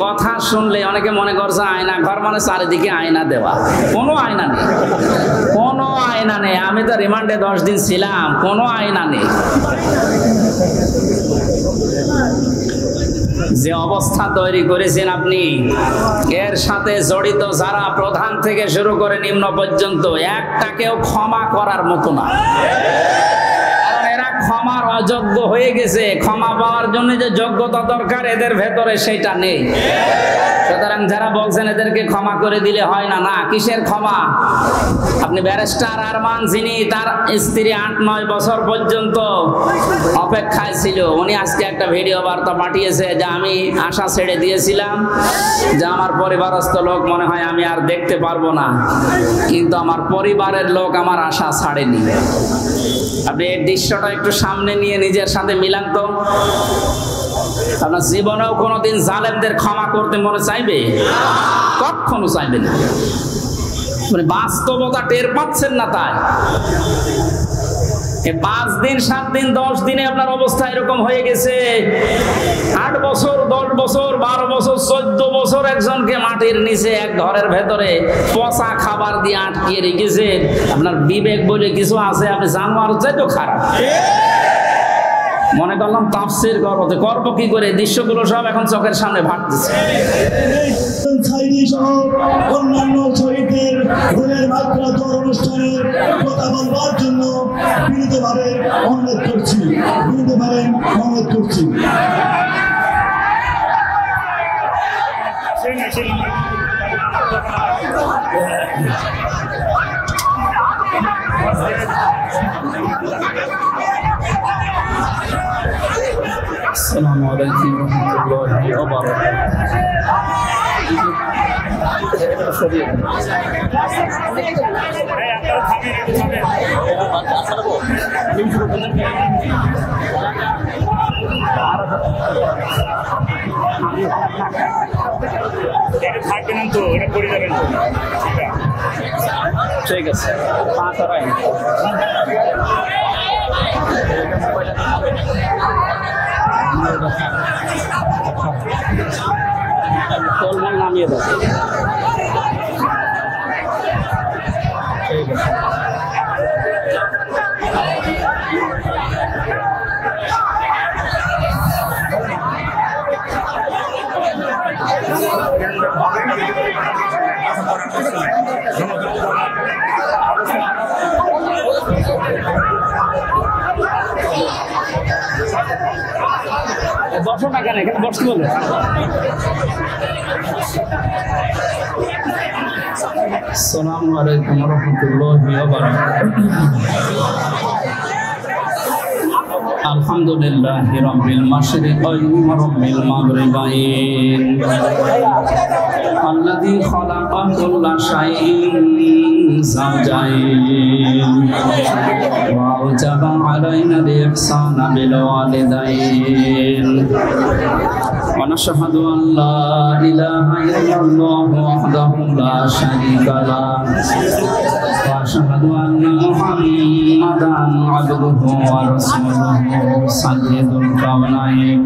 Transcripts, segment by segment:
কথা শুনলে অনেকে মনে করছে আয়না ঘর মানে চারিদিকে আয়না দেওয়া। কোনো আয়না নেই, কোনো আয়না নেই। আমি তো রিমান্ডে 10 দিন ছিলাম, কোনো আয়না নেই। যে অবস্থা তৈরি করেছেন আপনি, এর সাথে জড়িত যারা প্রধান থেকে শুরু করে নিম্ন পর্যন্ত, একটাকেও ক্ষমা করার মতো না। কারণ এরা ক্ষমার অযোগ্য হয়ে গেছে। ক্ষমা পাওয়ার জন্য যে যোগ্যতা দরকার এদের ভেতরে সেটা নেই। সুতরাং যারা বলছেন এদেরকে ক্ষমা করে দিলে হয় না, না, কিসের ক্ষমা? আপনি ব্যারিস্টার আরমান, যিনি তার স্ত্রী 8-9 বছর পর্যন্ত অপেক্ষায় ছিল, উনি আজকে একটা ভিডিও বার্তা পাঠিয়েছে যে আমি আশা ছেড়ে দিয়েছিলাম যে আমার পরিবারস্থ লোক মনে হয় আমি আর দেখতে পারবো না, কিন্তু আমার পরিবারের লোক আমার আশা ছাড়েনি। আপনি এই দৃশ্যটা একটু সামনে নিয়ে নিজের সাথে মিলান তো। আপনার জীবনেও কোনোদিন জালেমদের ক্ষমা করতে মনে চাইবে? কখনো চাইবে না। মানে বাস্তবতা টের পাচ্ছেন না, তাই 5 দিন 7 দিন 10 দিনে আপনার অবস্থা এরকম হয়ে গেছে। 8 বছর 10 বছর 12 বছর 14 বছর একজনকে মাটির নিচে এক ঘরের ভেতরে পচা খাবার দিয়ে আটকিয়ে রেখেছে। আপনার বিবেক বলে কিছু আছে? আপনি জানোয়ার চাইতো খারাপ। মনে করলাম তাফসীর করবো কি করে, দৃশ্যগুলো সব এখন চোখের সামনে ভাসতেছে। অন্যান্য শহীদদের ভুলের মাত্রা তোর অনুষ্ঠানের কথা বলবার জন্য বিনীতভাবে অনুরোধ করছি, বিনীতভাবে অনুরোধ করছি। السلام عليكم ورحمة الله وبركاته. ঠিক আছে, তলমল নামিয়ে দাও। ঠিক আছে, $100 না, এখানে বসতে বলে। আসসালামু আলাইকুম ওয়া রাহমাতুল্লাহি ওয়া বারাকাতুহু। আলহামদুলিল্লাহি রাব্বিল মাশরিকাইন ওয়া রাব্বিল মাগরিবাইন আল্লাযী খালাকা কুল্লা শাইইন যাওজাইন ওয়া আওজাবা আলাইনাল ইহসানা বিল ওয়ালিদাইন ওয়া নাশহাদু আন লা ইলাহা ইল্লাল্লাহু ওয়াহদাহু লা শারীকা লাহু ওয়া আশহাদু আন্না মুহাম্মাদান আবদুহু ওয়া রাসূলুহু সাইয়্যিদুল কাওনাইন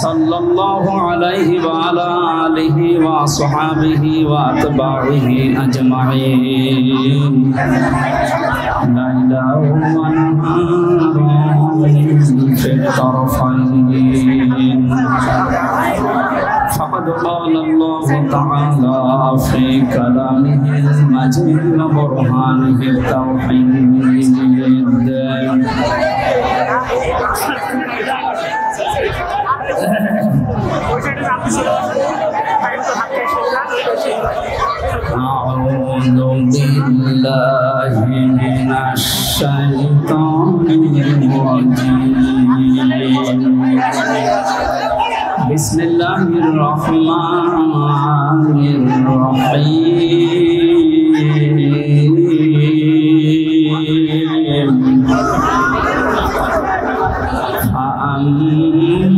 সাল্লাল্লাহু আলাইহি ওয়া আলা আলিহি ওয়া আসহাবিহি ওয়া আতবাইহি আজমাইন। লা ইলাহা ইল্লাল্লাহু ফিত তারফাইন। فقد قال الله تعالى في كلامه المجيد وبرهانه التوحيد أعوذ بالله من الشيطان الرجيم بسم الله الرحمن الرحيم فأما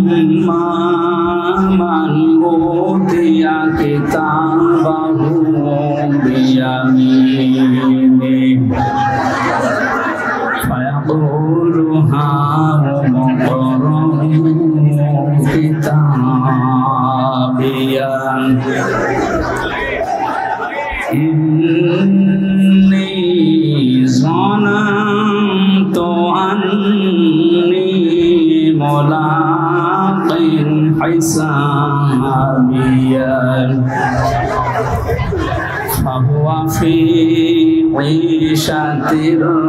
من أوتي كتابه بيمينه فيقول هاؤم اقرءوا كتابيه عاليا إني ظننت أني ملاق حسابيا فهو في عيشة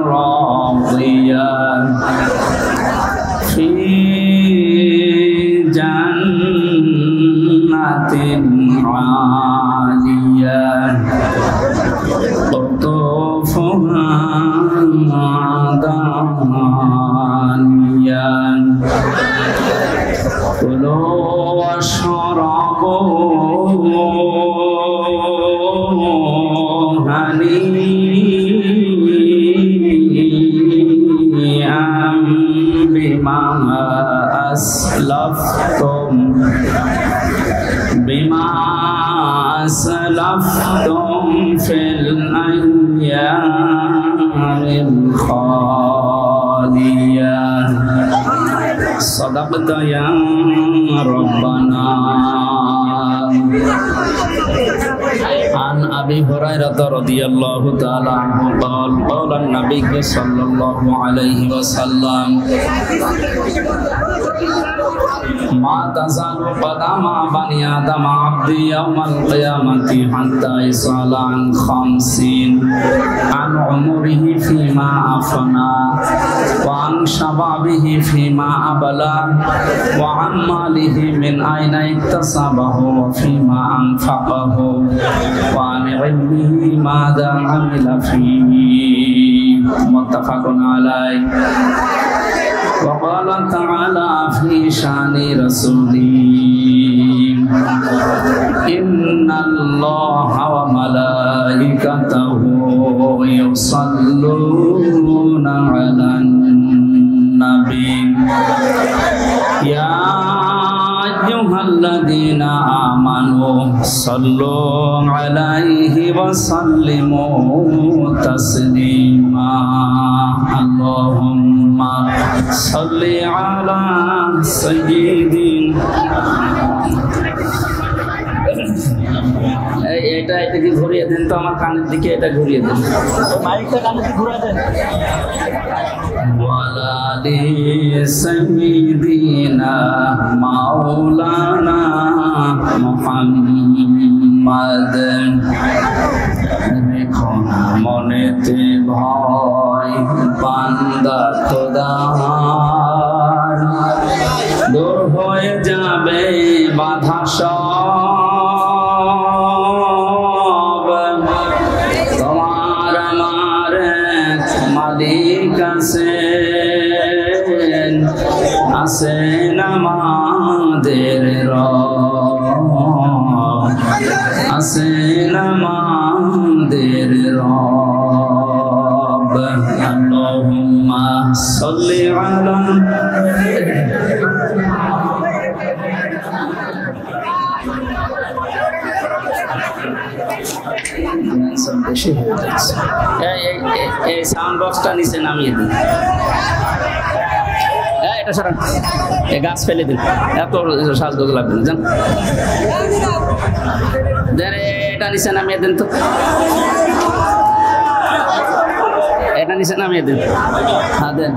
راضية في جنة عالية قطوفها دانية كلوا واشربوا هنيئا بما أسلفتم في الأيام الخالية صدقت يا ربنا. عن أبي هريرة رضي الله تعالى عنه قال قال النبي صلى الله عليه وسلم ما تزال قدم بني آدم عبدي يوم القيامة حتى يسأل عن 50 عن عمره فيما أفنى وعن شبابه فيما أبلى وعن ماله من أين اكتسبه وفيما أنفقه وعن علمه ماذا عمل فيه متفق عليه. وقال تعالى في شان رسوله إن الله وملائكته يصلون على النبي يا أيها الذين آمنوا صلوا عليه وسلموا تسليما اللهم صل على سيدنا এটা কি ঘুরিয়ে দেন তো আমার কানের দিকে এটা ঘুরিয়ে দেন মাইকটা কানের দিকে ঘুরিয়ে দেন ওয়ালালি সাইয়্যিদিনা মাওলানা মুহাম্মদ রেখো মনেতে ভয় বান্দা খোদার দূর হয়ে যাবে বাধা সব তোমার আমার মালিক আছেন আমাদের রব আছেন আমাদের রব আল্লাহুম্মা সাল্লি আলা এই সাউন্ড বক্সটা নিচে নামিয়ে দিন এটা সারা এই গাছ ফেলে দিন এত সাজগোজ লাগবে না জান এটা নিচে নামিয়ে দিন তো এটা নিচে নামিয়ে দিন হ্যাঁ দেন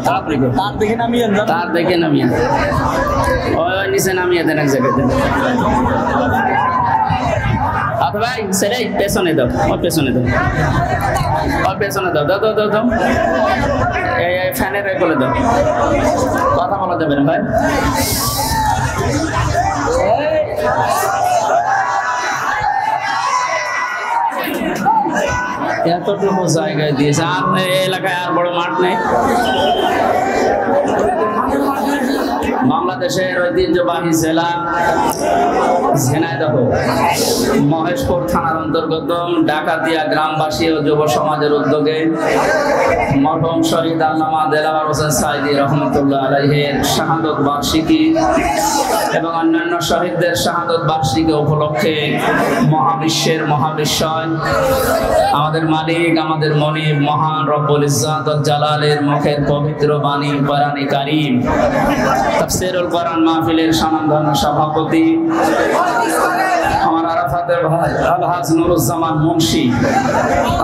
তাড়াতাড়ি করে তার দেখে নামিয়ে তার দেখে নামিয়ে ওই নিচে নামিয়ে দেন এক জায়গায় দেন ভাই সেটাই পেছনে দাও ওর পেছনে দাও ওর পেছনে দাও দাও দাও দাও দাও এই ফ্যানের বলে দাও কথা বলা যাবে না ভাই এতটুকু জায়গায় দিয়েছে আর এলাকায় আর বড় মাঠ নেই বাংলাদেশের ঐতিহ্যবাহী জেলা ঝিনাইদহ মহেশপুর থানার অন্তর্গত ডাকাতিয়া গ্রামবাসী ও যুব সমাজের উদ্যোগে মরহুম শহীদ আল্লামা দেলাওয়ার হোসেন সাঈদী রহমতুল্লাহ আলাইহির শাহাদত বার্ষিকী এবং অন্যান্য শহীদদের শাহাদত বার্ষিকী উপলক্ষে মহাবিশ্বের মহাবিশ্বয় আমাদের মালিক আমাদের মনিব মহান রব্বুল ইজ্জত ওয়াল জালালের মুখের পবিত্র বাণী কোরআনে কারীম তাফসীরুল কোরআন মাহফিলের স্বনামধন্য সভাপতি আমার আরাফাতের ভাই আলহাজ নুরুজ্জামান মুন্সি,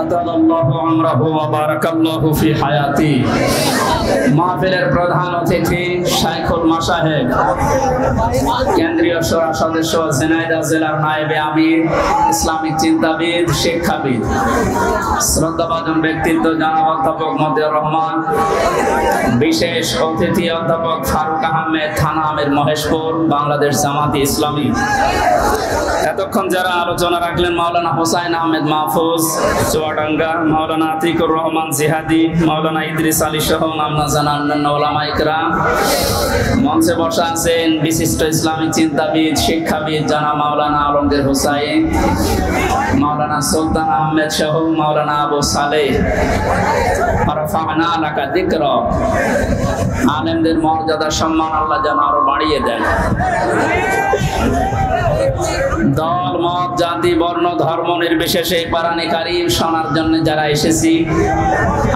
আতালাল্লাহু আমরাহু ওয়া বারাকাল্লাহু ফি হায়াতি। মাহফিলের প্রধান অতিথি শাইখুল মাশায়েখ, কেন্দ্রীয় শোরা সদস্য, ঝিনাইদহ জেলার নায়েবে আমির, ইসলামিক চিন্তাবিদ, শিক্ষাবিদ, শ্রদ্ধাভাজন ব্যক্তিত্ব জনাব অধ্যাপক মতিউর রহমান, বিশেষ অতিথি অধ্যাপক ফারুক আহমেদ, থানা আমির মহেশপুর, বাংলাদেশ জামাতি ইসলামী। এতক্ষণ যারা আলোচনা রাখলেন মাওলানা হোসাইন আহমেদ মাহফুজ চুয়াডাঙ্গা, মাওলানা আতিকুর রহমান জিহাদি, মাওলানা ইদ্রিস আলী সহ নাম না জানা অন্যান্য ওলামা ইকরাম। মঞ্চে বসা আছেন বিশিষ্ট ইসলামী চিন্তাবিদ, শিক্ষাবিদ জনাব মাওলানা আলমগীর হোসাইন, মাওলানা সুলতান আহমেদ সহ মাওলানা আবু সালেহ। রাফা'না লাকা যিকরাক। আলেমদের মর্যাদা সম্মান আল্লাহ যেন আরো বাড়িয়ে দেন। দল মত জাতি বর্ণ ধর্ম নির্বিশেষে কোরআনে কারীম শোনার জন্য যারা এসেছি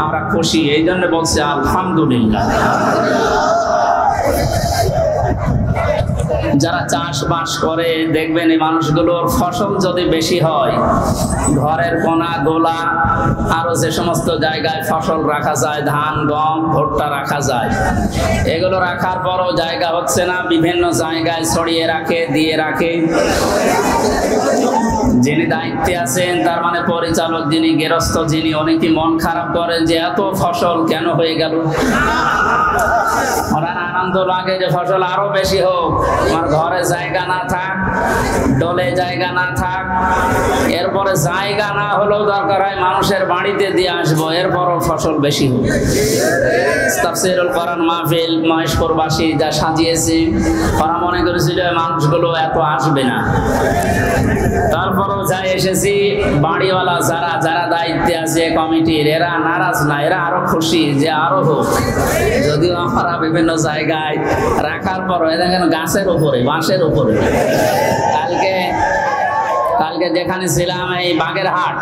আমরা খুশি, এই জন্য বলছি আলহামদুলিল্লাহ। যারা চাষবাস করে দেখবেন এই মানুষগুলোর ফসল যদি বেশি হয়, ঘরের কোনা গোলা আরো যে সমস্ত জায়গায় ফসল রাখা যায়, ধান গম ভুট্টা রাখা যায়, এগুলো রাখার পরও জায়গা হচ্ছে না, বিভিন্ন জায়গায় ছড়িয়ে রাখে, দিয়ে রাখে। যিনি দায়িত্বে আছেন, তার মানে পরিচালক যিনি, গৃহস্থ যিনি, অনেকে মন খারাপ করেন যে এত ফসল কেন হয়ে গেল। ওনার আনন্দ লাগে যে ফসল আরো বেশি হোক, আমার ঘরে জায়গা না থাক, ডলে জায়গা না থাক, এরপরে জায়গা না হলেও দরকার হয় মানুষের বাড়িতে দিয়ে আসবো, এরপরও ফসল বেশি হোক। তাফসীরুল কোরআন মাহফিল মহেশপুরবাসী যা সাজিয়েছে, ওরা মনে করেছিল মানুষগুলো এত আসবে না, তারপরও যাই এসেছি, বাড়িওয়ালা যারা যারা দায়িত্বে আছে কমিটির, এরা নারাজ না, এরা আরো খুশি যে আরো হোক। যদিও আমরা বিভিন্ন জায়গায় রাখার পর দেখেন গাছের উপরে, বাঁশের উপরে। কালকে যেখানে ছিলাম এই বাগেরহাট,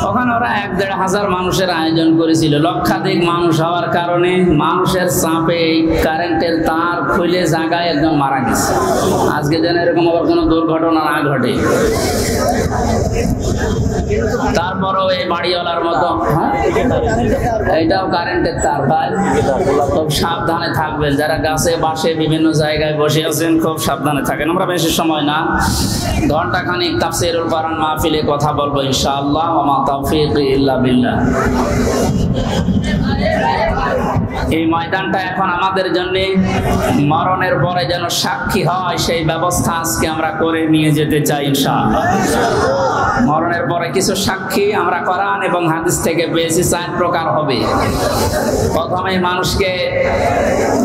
ওখানে ওরা ১-১.৫ মানুষের আয়োজন করেছিল। লক্ষাধিক মানুষ হওয়ার কারণে মানুষের চাপে কারেন্টের তার খুলে জায়গায় একজন মারা গেছে। আজকে যেন এরকম আবার কোনো দুর্ঘটনা না ঘটে। তারপরও এই বাড়িওয়ালার মতো, এইটাও কারেন্টের তার ভাই, খুব সাবধানে থাকবেন। যারা গাছে বাসে বিভিন্ন জায়গায় বসে আছেন খুব সাবধানে থাকেন। আমরা বেশি সময় না, ঘন্টাখানিক তাফসীরুল কোরআন মাহফিলে কথা বলবো ইনশাআল্লাহ। ওয়া মা তাওফীকি ইল্লা বিল্লাহ। এই ময়দানটা এখন আমাদের জন্য মরণের পরে যেন সাক্ষী হয়, সেই ব্যবস্থা আজকে আমরা করে নিয়ে যেতে চাই ইনশাআল্লাহ। মরণের পরে কিছু সাক্ষী আমরা কোরআন এবং হাদিস থেকে পেয়েছি, 4 প্রকার হবে। প্রথমে মানুষকে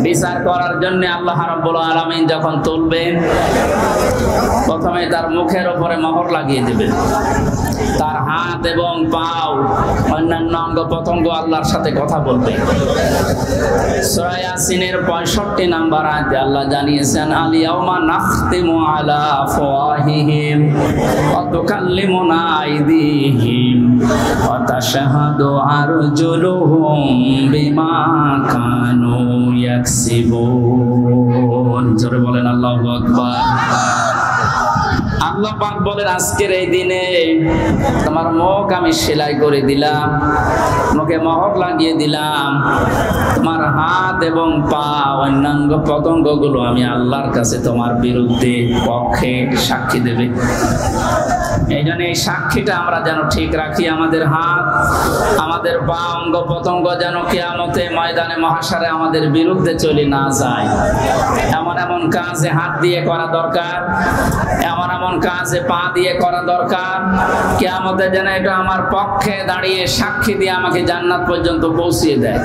বিচার করার জন্য আল্লাহ রাব্বুল আলামিন যখন তুলবেন, প্রথমে তার মুখের উপরে মোহর লাগিয়ে দেবেন। তার হাত এবং পাও অন্যান্য অঙ্গ প্রত্যঙ্গ আল্লাহর সাথে কথা বলবে। সূরা ইয়াসিনের 65 নম্বর আয়াতে আল্লাহ জানিয়েছেন, আল ইয়াউমা নাখতিমু আলা আফওয়াহিহিম ওয়া তুকাল্লিমুনা আইদিহিম ওয়া তাশহাদু আরজুলুহুম বিমা কানু ইয়াকসিবুন। জোরে বলেন আল্লাহু আকবার। আল্লাহ পাক বলেন, আজকের এই দিনে তোমার মুখ আমি সেলাই করে দিলাম, মুখে মোহর লাগিয়ে দিলাম, তোমার হাত এবং পা অন্যাঙ্গ পতঙ্গগুলো আমি আল্লাহর কাছে তোমার বিরুদ্ধে পক্ষে সাক্ষী দেবে। এই জন্য এই সাক্ষীটা আমরা যেন ঠিক রাখি। আমাদের হাত, আমাদের পা, অঙ্গ প্রত্যঙ্গ যেন কিয়ামতে ময়দানে মহাশারে আমাদের বিরুদ্ধে চলে না যায়। এমন এমন কাজে হাত দিয়ে করা দরকার, এমন এমন কাজে পা দিয়ে করা দরকার, কিয়ামতে যেন এটা আমার পক্ষে দাঁড়িয়ে সাক্ষী দিয়ে আমাকে জান্নাত পর্যন্ত পৌঁছিয়ে দেয়।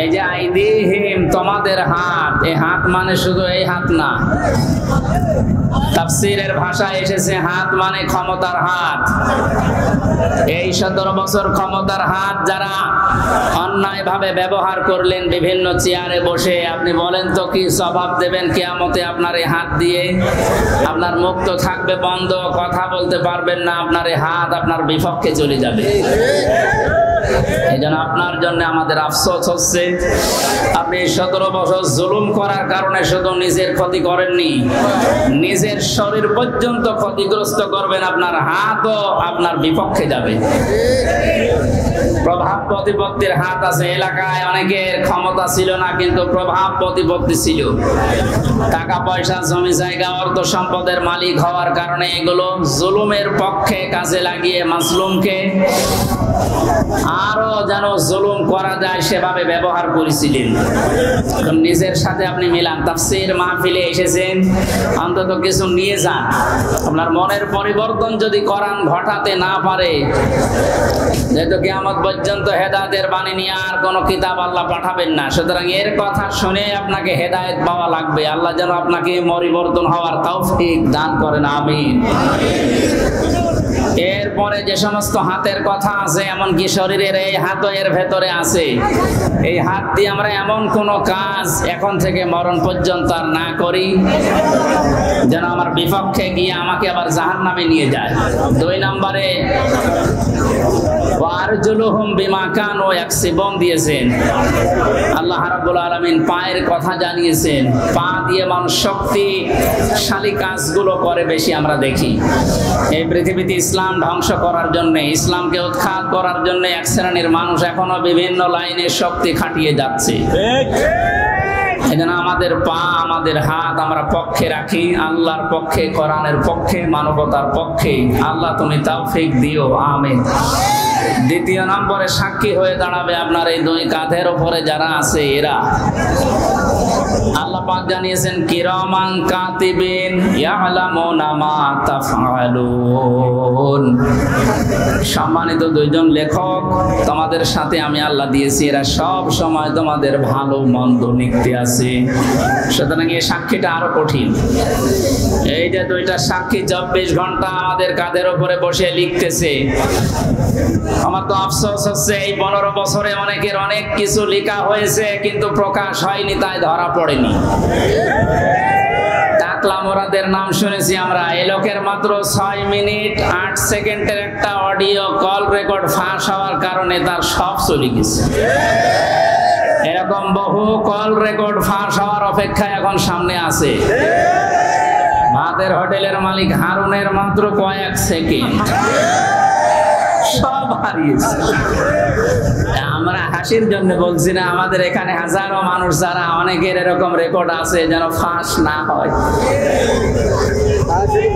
এই যে আইদিহিম, তোমাদের হাত, এই হাত মানে শুধু এই হাত না, তাফসীরের ভাষায় এসেছে হাত মানে ক্ষমতার হাত। এই 17 বছর ক্ষমতার হাত যারা অন্যায় ভাবে ব্যবহার করলেন বিভিন্ন চেয়ারে বসে, আপনি বলেন তো কি স্বভাব দেবেন কিয়ামতে আপনার এই হাত দিয়ে? আপনার মুখ তো থাকবে বন্ধ, কথা বলতে পারবেন না, আপনার এই হাত আপনার বিপক্ষে চলে যাবে। এই জন্য আপনার জন্য আমাদের আফসোস হচ্ছে, আপনি 17 বছর জুলুম করার কারণে শুধু নিজের ক্ষতি করেননি, নিজের শরীর পর্যন্ত ক্ষতিগ্রস্ত করবেন, আপনার হাতও আপনার বিপক্ষে যাবে। প্রভাব প্রতিপত্তির হাত আছে, এলাকায় অনেকের ক্ষমতা ছিল না কিন্তু প্রভাব প্রতিপত্তি ছিল, টাকা পয়সা জমি জায়গা অর্থ সম্পদের মালিক হওয়ার কারণে এগুলো জুলুমের পক্ষে কাজে লাগিয়ে মাজলুমকে আরো যেন জুলুম করা যায় সেভাবে ব্যবহার করেছিলেন। নিজের সাথে আপনি মিলান, তাফসীর মাহফিলে এসেছেন, অন্তত কিছু নিয়ে যান। আপনার মনের পরিবর্তন যদি কোরআন ঘটাতে না পারে, যেহেতু কিয়ামত পর্যন্ত হেদায়েতের বাণী নিয়ে আর কোনো কিতাব আল্লাহ পাঠাবেন না, সুতরাং এর কথা শুনে আপনাকে হেদায়েত পাওয়া লাগবে। আল্লাহ যেন আপনাকে পরিবর্তন হওয়ার তৌফিক দান করেন, আমিন। এরপরে যে সমস্ত হাতের কথা আছে, এমনকি শরীরের এই হাতও এর ভেতরে আছে, এই হাত দিয়ে আমরা এমন কোন কাজ এখন থেকে মরণ পর্যন্ত আর না করি যেন আমার বিপক্ষে গিয়ে আমাকে আবার জাহান্নামে নিয়ে যায়। 2 নম্বরে ওয়ারজুলুহুম বিমা কানু ইয়াকসিবুন দিয়েছেন। আল্লাহ রাব্বুল আলামিন পায়ের কথা জানিয়েছেন, পা দিয়ে মানুষ শক্তিশালী কাজগুলো করে বেশি আমরা দেখি। এই পৃথিবীতে ইসলাম ধ্বংস করার জন্য, ইসলামকে উৎখাত করার জন্য এক শ্রেণীর মানুষ এখনো বিভিন্ন লাইনে শক্তি খাটিয়ে যাচ্ছে। এজন্য আমাদের পা আমাদের হাত আমরা পক্ষে রাখি, আল্লাহর পক্ষে, কোরআনের পক্ষে, মানবতার পক্ষে। আল্লাহ তুমি তৌফিক দিও, আমিন। 2 নম্বরে সাক্ষী হয়ে দাঁড়াবে আপনার এই 2 কাঁধের উপরে যারা আছে এরা। আল্লাহ পাক জানিয়েছেন কিরামান কাতিবিন ইয়ালামুনা মা তাফআলুন। সম্মানিত 2 জন লেখক তোমাদের সাথে আমি আল্লাহ দিয়েছি, এরা সব সময় তোমাদের ভালো মন্দ লিখতে আছে। সুতরাং এই সাক্ষীটা আরো কঠিন। এই যে 2টা সাক্ষী 24 ঘন্টা আমাদের কাঁধের উপরে বসে লিখতেছে। আমার তো আফসোস হচ্ছে এই 15 বছরে অনেকের অনেক কিছু লেখা হয়েছে কিন্তু প্রকাশ হয়নি, তাই ধরা পড়েনি। টাকলা মোরাদের নাম শুনেছি আমরা, এই লোকের মাত্র 6 মিনিট 8 সেকেন্ডের একটা অডিও কল রেকর্ড ফাঁস হওয়ার কারণে তার সব চলে গেছে। এরকম বহু কল রেকর্ড ফাঁস হওয়ার অপেক্ষায় এখন সামনে আছে। ভাতের হোটেলের মালিক হারুনের মাত্র কয়েক সেকেন্ড, সব হারিয়েছে। আমরা হাসির জন্য বলছি না, আমাদের এখানে হাজারো মানুষ যারা অনেকের এরকম রেকর্ড আছে যেন ফাঁস না হয়।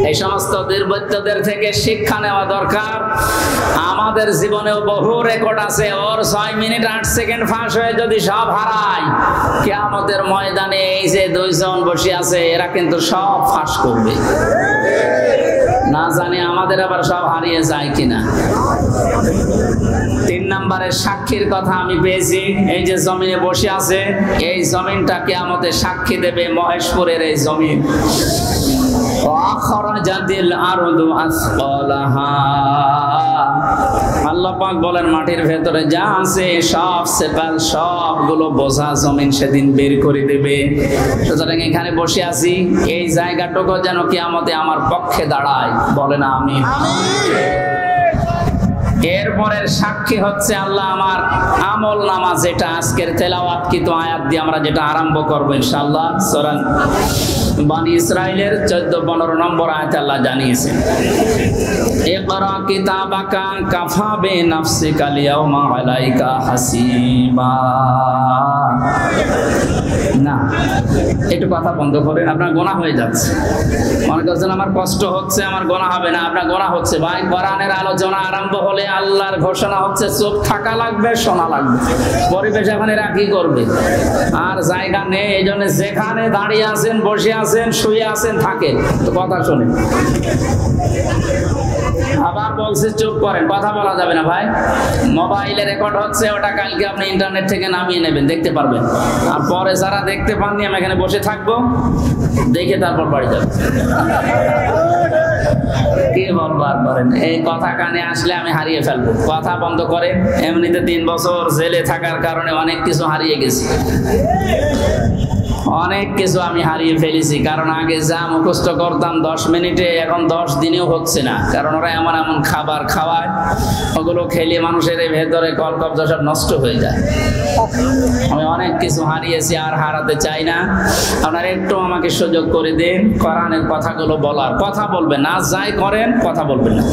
এই সমস্ত দুর্বৃত্তদের থেকে শিক্ষা নেওয়া দরকার। আমাদের জীবনেও বহু রেকর্ড আছে, ওর 6 মিনিট 8 সেকেন্ড ফাঁস হয়ে যদি সব হারায়, কিয়ামতের ময়দানে এই যে 2 জন বসে আছে এরা কিন্তু সব ফাঁস করবে। না জানি আমাদের আবার সব হারিয়ে যায় কিনা। 3 নম্বরের সাক্ষীর কথা আমি পেয়েছি। এই যে জমিনে বসে আছে, এই জমিনটা কিয়ামতে সাক্ষী দেবে, মহেশপুরের এই জমিন। আল্লাহ পাক বলেন মাটির ভেতরে যা আছে সব সেপাল, সবগুলো বোঝা জমিন সেদিন বের করে দেবে। সুতরাং এখানে বসে আছি, এই জায়গাটুকু যেন কিয়ামতে আমার পক্ষে দাঁড়ায়, বলেন আমিন। এরপরের সাক্ষী হচ্ছে আল্লাহ আমার আমল নামা, যেটা আজকের তেলাওয়াতকৃত আয়াত দিয়ে আমরা যেটা আরম্ভ করবো ইনশাআল্লাহ। সূরা বনী ইসরাইলের 14-15 নম্বর আয়াত আল্লাহ জানিয়েছেন, ইকরা কিতাবাকা কাফা বিনাফসিকা আল-ইয়াওমা আলাইকা হাসিবা। না, একটু কথা বন্ধ করেন, আপনার গোনাহ হয়ে যাচ্ছে। মনে করছেন আমার কষ্ট হচ্ছে, আমার গোনাহ হবে না, আপনার গোনাহ হচ্ছে। ভাই, কোরআনের আলোচনা আরম্ভ হলে আল্লাহর ঘোষণা হচ্ছে চুপ থাকা লাগবে, শোনা লাগবে। পরিবেশ এখন এরা কি করবে? আর জায়গা নেই, এই জন্য যেখানে দাঁড়িয়ে আছেন, বসে আছেন, শুয়ে আছেন, থাকেন, তো কথা শোনেন। আবার বলছে চুপ করেন, কথা বলা যাবে না। ভাই, মোবাইলে রেকর্ড হচ্ছে, ওটা কালকে আপনি ইন্টারনেট থেকে নামিয়ে নেবেন, দেখতে পারবেন। আর পরে যারা দেখতে পাননি, আমি এখানে বসে থাকবো, দেখে তারপর বাড়ি যাবেন। কি বলবার করেন, এই কথা কানে আসলে আমি হারিয়ে ফেলবো। কথা বন্ধ করেন। এমনিতে 3 বছর জেলে থাকার কারণে অনেক কিছু হারিয়ে গেছি। অনেক কিছু আমি হারিয়ে ফেলেছি, কারণ আগে যা মুখস্থ করতাম 10 মিনিটে, এখন 10 দিনেও হচ্ছে না, কারণ ওরা এমন এমন খাবার খাওয়ায়, ওগুলো খেলে মানুষের ভেতরে কলকব্জা সব নষ্ট হয়ে যায়। আমি অনেক কিছু হারিয়েছি, আর হারাতে চাই না। আপনারা একটু আমাকে সুযোগ করে দিন কোরআনের কথাগুলো বলার। কথা বলবেন না, যাই করেন কথা বলবেন না,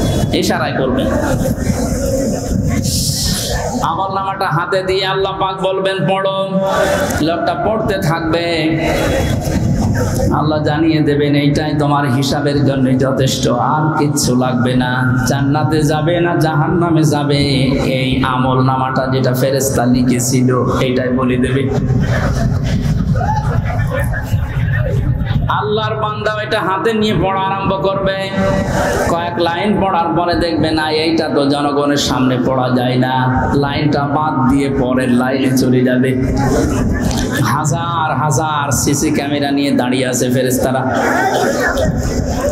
ইশারায় করবেন। আমলনামাটা হাতে দিয়ে আল্লাহ পাক বলবেন পড়ো, লোকটা পড়তে থাকবে, আল্লাহ জানিয়ে দেবেন এইটাই তোমার হিসাবের জন্য যথেষ্ট, আর কিচ্ছু লাগবে না। জান্নাতে যাবে না জাহান্নামে যাবে, এই আমলনামাটা যেটা ফেরেশতা লিখেছিল এইটাই বলে দেবে। আল্লাহর বান্দা এটা হাতে নিয়ে পড়া আরম্ভ করবে। কয়েক লাইন পড়ার পরে দেখবে না এইটা তো জনগণের সামনে পড়া যায় না, লাইনটা বাদ দিয়ে পরের লাইনে চলে যাবে। হাজার হাজার সিসি ক্যামেরা নিয়ে দাঁড়িয়ে আছে ফেরেশতারা।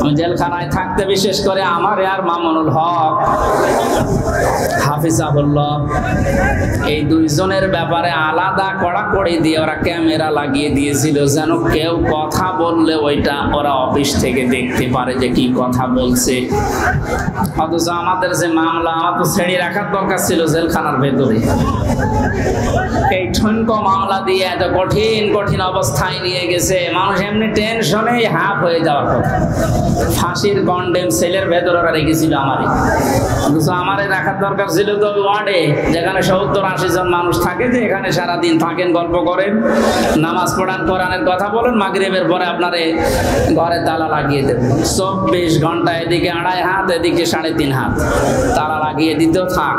আমি জেলখানায় থাকতে বিশেষ করে আমার আর মামুনুল হক হাফিজাহুল্লাহ, এই দুইজনের ব্যাপারে আলাদা কড়াকড়ি দিয়ে ওরা ক্যামেরা লাগিয়ে দিয়েছিল, যেন কেউ কথা বললে ওইটা ওরা অফিস থেকে দেখতে পারে যে কি কথা বলছে। অথচ আমাদের যে মামলা, আমার তো ছেড়ে রাখার দরকার ছিল জেলখানার ভেতরে। এই ঠনকো মামলা দিয়ে এত কঠিন কঠিন অবস্থায় নিয়ে গেছে, মানুষ এমনি টেনশনেই হাফ হয়ে যাওয়ার কথা। ফাঁসির কন্ডেম সেলের ভেতরে ওরা রেখেছিল আমারই, অথচ আমারে রাখার দরকার ছিল তো ওয়ার্ডে, যেখানে 70-80 জন মানুষ থাকে, যে এখানে সারাদিন থাকেন, গল্প করেন, নামাজ পড়ান, কোরআনের কথা বলেন, মাগরিবের পরে আপনারে ঘরে তালা লাগিয়ে দেবেন। 24 ঘন্টা এদিকে 2.5 হাত, এদিকে 3.5 হাত তালা লাগিয়ে দিতেও থাক,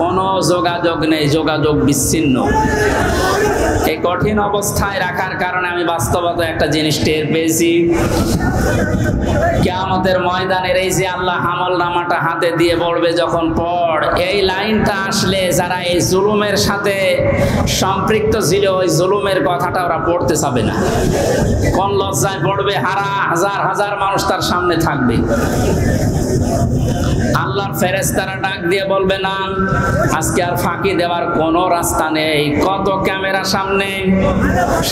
কোনো যোগাযোগ নেই, যোগাযোগ বিচ্ছিন্ন। এই কঠিন অবস্থায় রাখার কারণে আমি বাস্তবতা একটা জিনিস টের পেয়েছি। কিয়ামতের ময়দানের এই যে আল্লাহ আমলনামাটা হাতে দিয়ে বলবে যখন পড়, এই লাইনটা আসলে যারা এই জুলুমের সাথে সম্পৃক্ত ছিল, ওই জুলুমের কথাটা ওরা পড়তে চাবে না। কোন লজ্জায় পড়বে, হাজার হাজার মানুষ তার সামনে থাকবে। আল্লাহর ফেরেশতারা ডাক দিয়ে বলবে না, আজকে আর ফাঁকি দেওয়ার কোনো রাস্তা নেই, কত ক্যামেরা সামনে,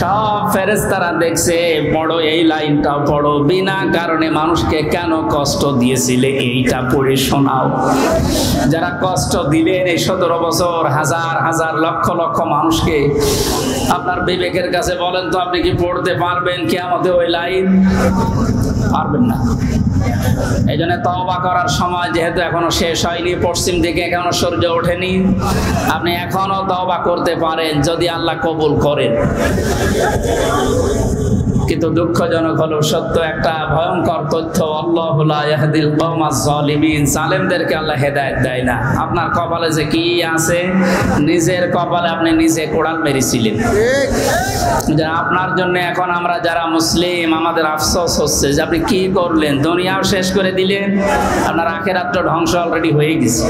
সব ফেরেশতারা দেখছে, পড়ো এই লাইনটা পড়ো, বিনা কারণে মানুষকে কেন কষ্ট দিয়েছিলে এইটা পড়ে শোনাও। যারা কষ্ট দিলেন এই 17 বছর হাজার হাজার লক্ষ লক্ষ মানুষকে, আপনার বিবেকের কাছে বলেন তো আপনি কি পড়তে পারবেন কিয়ামতে ওই লাইন? পারবেন না। এই জন্য তওবা করার সময় যেহেতু এখনো শেষ হয়নি, পশ্চিম দিকে এখনো সূর্য ওঠেনি, আপনি এখনো তওবা করতে পারেন যদি আল্লাহ কবুল করেন। কিন্তু দুঃখজনক হলো সত্য একটা ভয়ঙ্কর তথ্য, আল্লাহু লা ইয়াহদিল কওমাজ জালিমিন, জালেমদেরকে আল্লাহ হেদায়েত দেয় না। আপনার কপালে যে কি আছে, নিজের কপালে আপনি নিজে কোড়াল মেরেছিলেন। যে আপনার জন্য এখন আমরা যারা মুসলিম, আমাদের আফসোস হচ্ছে যে আপনি কি করলেন, দুনিয়াও শেষ করে দিলেন, আপনার আখিরাতটা ধ্বংস অলরেডি হয়ে গেছে।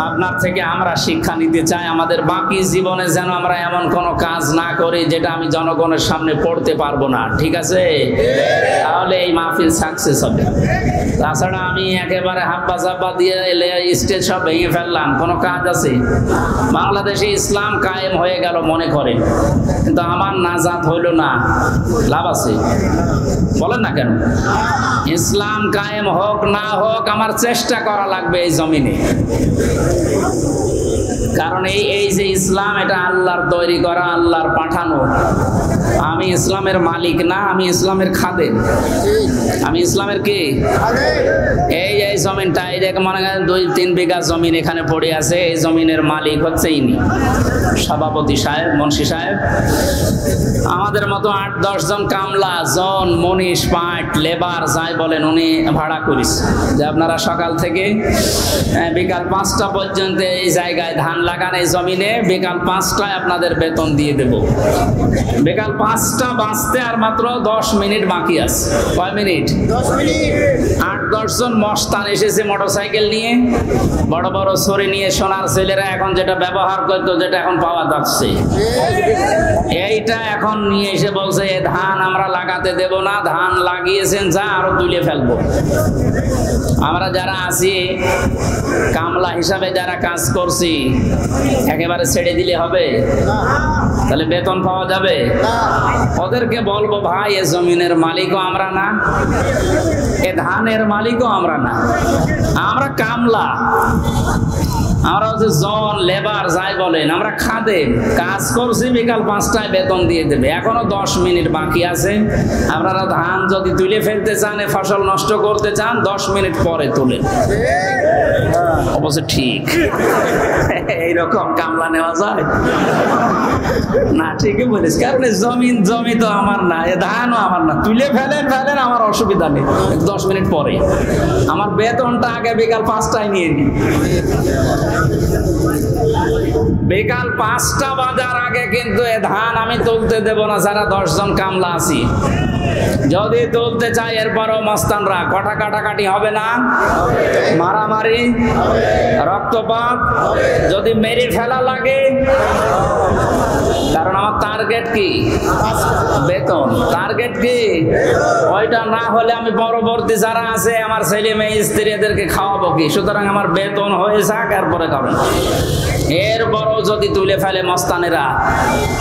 আপনার থেকে আমরা শিক্ষা নিতে চাই, আমাদের বাকি জীবনে যেন আমরা এমন কোনো কাজ না করি যেটা আমি জনগণের সামনে পড়তে পারবো না, ঠিক আছে? তাহলে এই মাহফিল সাকসেস হবে। তাছাড়া আমি একেবারে হাব্বা জাব্বা দিয়ে স্টেজ সব ভেঙে ফেললাম, কোনো কাজ আছে? বাংলাদেশে ইসলাম কায়েম হয়ে গেল মনে করে, কিন্তু আমার নাজাত হইল না, লাভ আছে? বলেন না কেন? ইসলাম কায়েম হোক না হোক আমার চেষ্টা করা লাগবে এই জমিনে। কারণ এই যে ইসলাম, এটা আল্লাহর তৈরি করা, আল্লাহর পাঠানো। আমি ইসলামের মালিক না, আমি ইসলামের খাদেম। আমি ইসলামের কি? এই জমিনটা, এই যে মনে করেন 2-3 বিঘা জমিন এখানে পড়ে আছে, এই জমিনের মালিক হচ্ছে ইনি, সভাপতি সাহেব, মুন্সি সাহেব। আমাদের মতো 8-10 জন কামলা, জন, মনীষ, পাট, লেবার যাই বলেন, উনি ভাড়া করিস যে আপনারা সকাল থেকে বিকাল 5টা পর্যন্ত এই জায়গায় ধান লাগান, এই জমিনে বিকাল 5টায় আপনাদের বেতন দিয়ে দেব। বিকাল 5টা বাজতে আর মাত্র 10 মিনিট বাকি আছে। কয় মিনিট? 10 মিনিট। 8-10 জন মস্তান এসেছে মোটরসাইকেল নিয়ে, বড় বড় ছড়ি নিয়ে। সোনার ছেলেরা এখন যেটা ব্যবহার করতো, যেটা এখন পাওয়া যাচ্ছে, এইটা এখন নিয়ে এসে বলছে এ ধান আমরা লাগাতে দেব না, ধান লাগিয়েছেন যা আরো তুলে ফেলবো। আমরা যারা আছি কামলা হিসাবে যারা কাজ করছি, একেবারে ছেড়ে দিলে হবে? তাহলে বেতন পাওয়া যাবে? ওদেরকে বলবো ভাই এ জমিনের মালিকও আমরা না, এ ধানের মালিকও আমরা না, আমরা কামলা, আমরা হচ্ছে জন লেবার যাই বলেন, আমরা খাদেম। কাজ করছি, বিকাল 5টায় বেতন দিয়ে দেবে। এখনো 10 মিনিট বাকি আছে। আপনারা ধান যদি তুলে ফেলতে চান, ফসল নষ্ট করতে চান, 10 মিনিট পরে তুলেন। অবশ্য ঠিক এইরকম কামলা নেওয়া যায় না? ঠিকই বলিস, কারণ জমি তো আমার না, এ ধানও আমার না। তুলে ফেলেন, আমার অসুবিধা নেই, 10 মিনিট পরে। আমার বেতনটা আগে বিকাল 5টায় নিয়ে নি। বিকাল 5টা বাজার আগে কিন্তু এ ধান আমি তুলতে দেব না, যারা 10 জন কামলা আছি। যদি তুলতে চাই এরপরও মস্তানরা কটা কাটাকাটি হবে না, মারামারি, রক্তপাত, যদি মেরে ফেলা লাগে। কারণ আমার টার্গেট কি? বেতন। টার্গেট কি? ওইটা না হলে আমি পরবর্তী যারা আছে আমার ছেলে মেয়ে স্ত্রী এদেরকে খাওয়াবো কি? সুতরাং আমার বেতন হয়ে যাক, এরপরে খাবেন। এরপরও যদি তুলে ফেলে মস্তানেরা,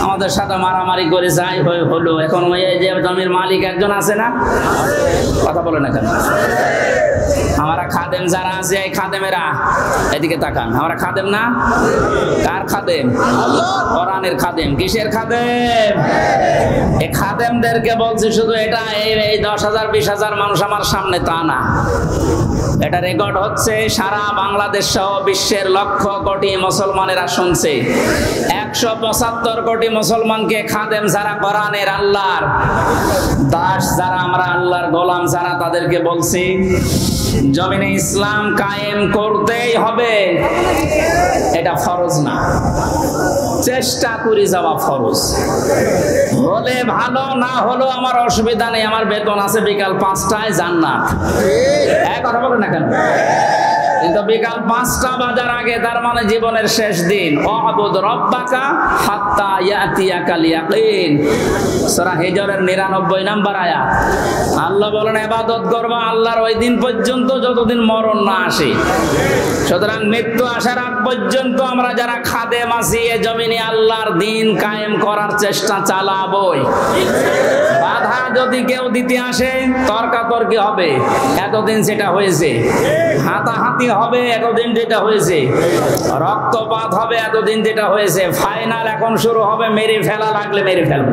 আমাদের সাথে মারামারি করে যাই হলো। এখন ওই যে জমির মালিক একজন আছে না, কথা বলে না কেন? আমরা খাদেম যারা আছে, এই খাদেমেরা এদিকে তাকান, আমরা খাদেম না? কার খাদেম? কোরআনের খাদেম। কিসের খাদেম? এই খাদেমদেরকে বলছি শুধু এটা এই 10,000 20,000 মানুষ আমার সামনে তা না, এটা রেকর্ড হচ্ছে সারা বাংলাদেশ সহ বিশ্বের লক্ষ কোটি মুসলমানেরা শুনছে। 175 কোটি মুসলমানকে খাদেম যারা, কোরআনের আল্লাহর দাস যারা, আমরা আল্লাহর গোলাম যারা, তাদেরকে বলছি জমিনে ইসলাম কায়েম করতেই হবে। এটা ফরজ না, চেষ্টা করে যাওয়া ফরজ। হলে ভালো, না হলো আমার অসুবিধা নেই, আমার বেতন আছে বিকাল 5টায় জান্নাত। কথা বলে না কেন? কিন্তু বিকাল 5টা বাজার আগে, তার মানে জীবনের শেষ দিন। ওয়াবুদ রব্বাকা হাত্তা ইয়াতিয়াকাল ইয়াকিন, সূরা হিজরের 99 নম্বর আয়াত। আল্লাহ বলেন ইবাদত করবা আল্লাহর ওই দিন পর্যন্ত যতদিন মরণ না আসে। সুতরাং মৃত্যু আসার আগ পর্যন্ত আমরা যারা খাদেম আছি, এ জমিনে আল্লাহর দিন কায়েম করার চেষ্টা চালাবই। বাধা যদি কেউ দিতে আসে, তর্কাতর্কি হবে, এতদিন সেটা হয়েছে। হাতাহাতি হবে, এতদিন যেটা হয়েছে। রক্তপাত হবে, এতদিন যেটা হয়েছে। ফাইনাল এখন শুরু হবে, মেরে ফেলা লাগলে মেরে ফেলবে।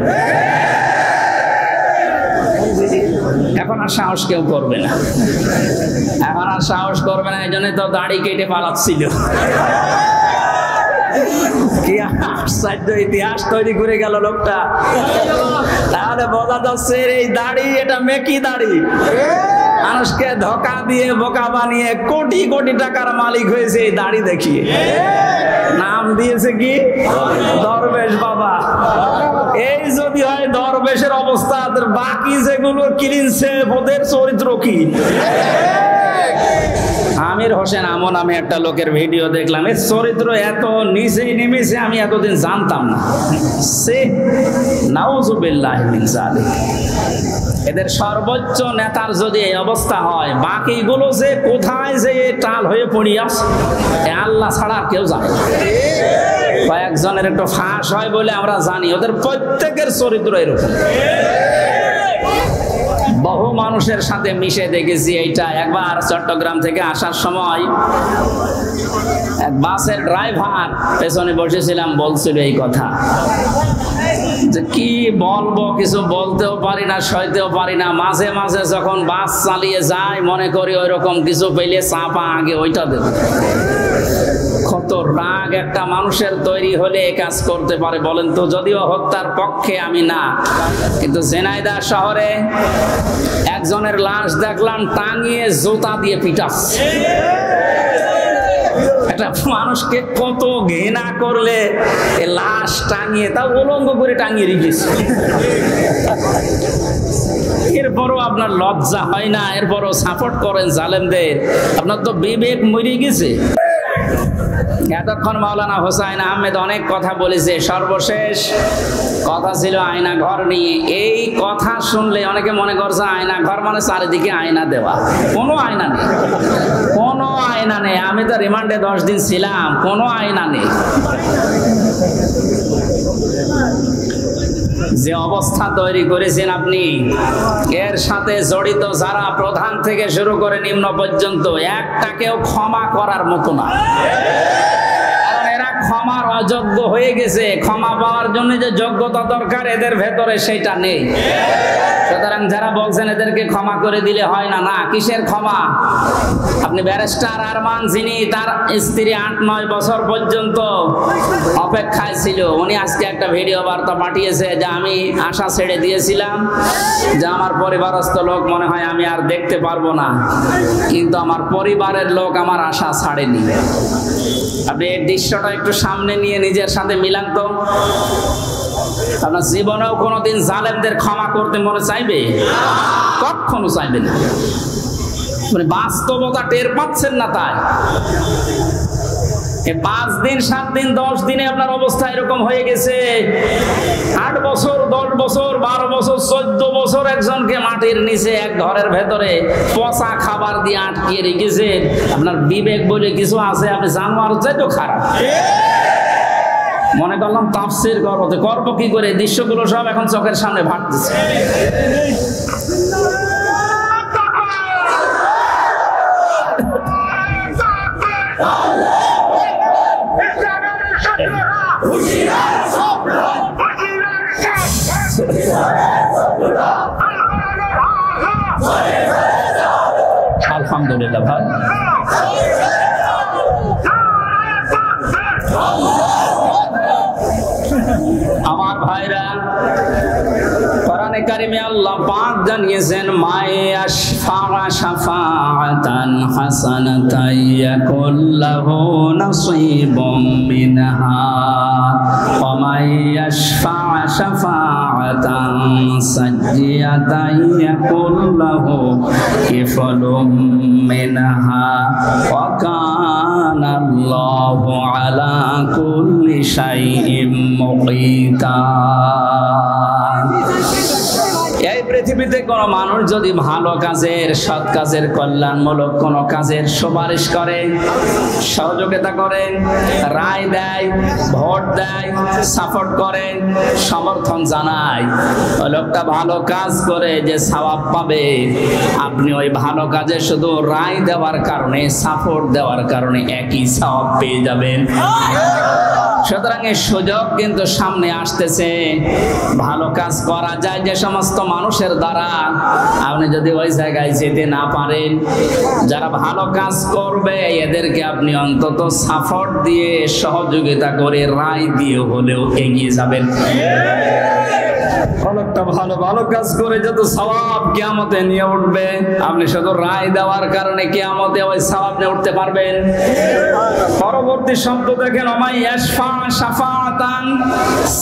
এখন আর সাহস কেউ করবে না, এখন আর সাহস করবে না। এই জন্য তো দাড়ি কেটে পালাচ্ছিল। কি আশ্চর্য ইতিহাস তৈরি করে গেল লোকটা। তাহলে বোঝা যাচ্ছে এই দাড়ি, এটা মেকি দাড়ি। মানুষকে ধোকা দিয়ে বোকা বানিয়ে কোটি কোটি টাকার মালিক হয়েছে এই দাড়ি দেখিয়ে। নাম দিয়েছে কি? দরবেশ বাবা। এই যদি হয় দরবেশের অবস্থা, বাকি যেগুলো কিনছে ওদের চরিত্র কি? আমির হোসেন আমন আমি একটা লোকের ভিডিও দেখলাম, এর চরিত্র এত নিচেই নেমেছে, আমি এতদিন জানতাম না। সে নাউজুবিল্লাহি মিন যালিক। এদের সর্বোচ্চ নেতার যদি এই অবস্থা হয়, বাকিগুলো যে কোথায় যে টাল হয়ে পড়ি আছে আল্লাহ ছাড়া কেউ জানে না। কয়েকজনের একটু ফাঁস হয় বলে আমরা জানি, ওদের প্রত্যেকের চরিত্র এরকম। বহু মানুষের সাথে মিশে দেখেছি এইটা। একবার চট্টগ্রাম থেকে আসার সময় এক বাসের ড্রাইভার, পেছনে বসেছিলাম, বলছিল এই কথা যে কি বলবো, কিছু বলতেও পারি না, সইতেও পারি না। মাঝে মাঝে যখন বাস চালিয়ে যায়, মনে করি ওই রকম কিছু পেলে চাপা আগে ওইটা দেব। কত রাগ একটা মানুষের তৈরি হলে এ কাজ করতে পারে বলেন তো? যদিও হত্যার পক্ষে আমি না, কিন্তু ঝিনাইদহ শহরে একজনের লাশ দেখলাম টাঙিয়ে জুতা দিয়ে পিটাচ্ছে। একটা মানুষকে কত ঘৃণা করলে লাশ টাঙিয়ে তা উলঙ্গ করে টাঙিয়ে রেখেছে, এরপরও আপনার লজ্জা হয় না, এরপরও সাপোর্ট করেন জালেমদের। আপনার তো বিবেক মরে গেছে। এতক্ষণ মাওলানা হোসাইন আহমেদ অনেক কথা বলেছে, সর্বশেষ কথা ছিল আয়না ঘর নিয়ে। এই কথা শুনলে অনেকে মনে করছে আয়না ঘর মানে চারিদিকে আয়না দেওয়া। কোনো আয়না নেই, কোনো আয়না নেই। আমি তো রিমান্ডে 10 দিন ছিলাম, কোনো আয়না নেই। যে অবস্থা তৈরি করেছেন আপনি, এর সাথে জড়িত যারা প্রধান থেকে শুরু করে নিম্ন পর্যন্ত, একটাকেও ক্ষমা করার মতো না। কারণ এরা ক্ষমার অযোগ্য হয়ে গেছে। ক্ষমা পাওয়ার জন্য যে যোগ্যতা দরকার এদের ভেতরে সেটা নেই। সুতরাং যারা বলছেন এদেরকে ক্ষমা করে দিলে হয় না, না, কিসের ক্ষমা? আপনি ব্যারিস্টার আরমান, যিনি তার স্ত্রী 8-9 বছর পর্যন্ত অপেক্ষায় ছিল, উনি আজকে একটা ভিডিও বার্তা পাঠিয়েছে যে আমি আশা ছেড়ে দিয়েছিলাম যে আমার পরিবারস্থ লোক মনে হয় আমি আর দেখতে পারবো না, কিন্তু আমার পরিবারের লোক আমার আশা ছাড়েনি। আপনি এই দৃশ্যটা একটু সামনে নিয়ে নিজের সাথে মিলান তো। আপনার জীবনেও কোনোদিন জালেমদের ক্ষমা করতে মনে চাইবে? কখনো চাইবে না। মানে বাস্তবতা টের পাচ্ছেন না, তাই 5 দিন 7 দিন 10 দিনে আপনার অবস্থা এরকম হয়ে গেছে। 8 বছর 10 বছর 12 বছর 14 বছর একজনকে মাটির নিচে এক ঘরের ভেতরে পচা খাবার দিয়ে আটকিয়ে রেখেছে। আপনার বিবেক বলে কিছু আছে? আপনি জানোয়ার চাইতো খারাপ। মনে করলাম তাফসীর করবো কি করে, দৃশ্যগুলো সব এখন চোখের সামনে ভাসতেছে। আলহামদুলিল্লাহ ভাই। আমার ভাইরা, কোরআনে কারিমে আল্লাহ পাক জানিয়েছেন মায়াশফা শাফাআতান হাসানাতান ইয়াকুল্লাহু নাসীবুম মিনহা ওয়া মায়াশফা শাফাআতান সাজ্জিয়াতান ইয়াকুল্লাহু কিফলুম মিনহা ওয়া কানা আল্লাহু আলা কুল্লি শাইইন মুকিতা। এই পৃথিবীতে কোন মানুষ যদি ভালো কাজের, সৎ কাজের, কল্যাণমূলক কোন কাজের সুপারিশ করে, সহযোগিতা করে, রায় দেয়, ভোট দেয়, সাপোর্ট করে, সমর্থন জানায়, ওই লোকটা ভালো কাজ করে যে সওয়াব পাবে, আপনি ওই ভালো কাজে শুধু রায় দেওয়ার কারণে, সাপোর্ট দেওয়ার কারণে একই সওয়াব পেয়ে যাবেন। সুতরাং এই সুযোগ কিন্তু সামনে আসতেছে। ভালো কাজ করা যায় যে সমস্ত মানুষের দ্বারা, আপনি যদি ওই জায়গায় যেতে না পারেন, যারা ভালো কাজ করবে এদেরকে আপনি অন্তত সাপোর্ট দিয়ে, সহযোগিতা করে, রায় দিয়ে হলেও এগিয়ে যাবেন। একটা ভালো ভালো কাজ করে যত সওয়াব কিয়ামতে নিয়ে উঠবে, আপনি শুধু রায় দেওয়ার কারণে কিয়ামতে ওই সওয়াব নিয়ে উঠতে পারবেন। পরবর্তী শব্দ দেখেন, মায়াশফা শাফাআতান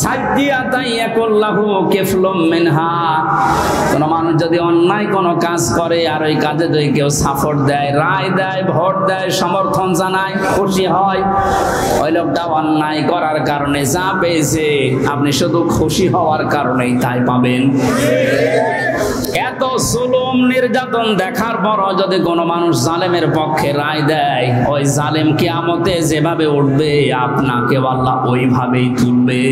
সাজ্জিয়াতান ইয়াকুল্লাহু কিফলুম মিনহা। কোন মানুষ যদি অন্যায় কোন কাজ করে আর ওই কাজে যদি কেউ সাপোর্ট দেয়, রায় দেয়, ভোট দেয়, সমর্থন জানায়, খুশি হয়, ওই লোকটা অন্যায় করার কারণে যা পেয়েছে আপনি শুধু খুশি হওয়ার কারণেই তাই পাবেন। এত জুলুম নির্যাতন দেখার পরও যদি কোনো মানুষ জালেমের পক্ষে রায় দেয়, ওই জালেম কিয়ামতে যেভাবে উঠবে আপনাকে আল্লাহ ওইভাবেই তুলবে।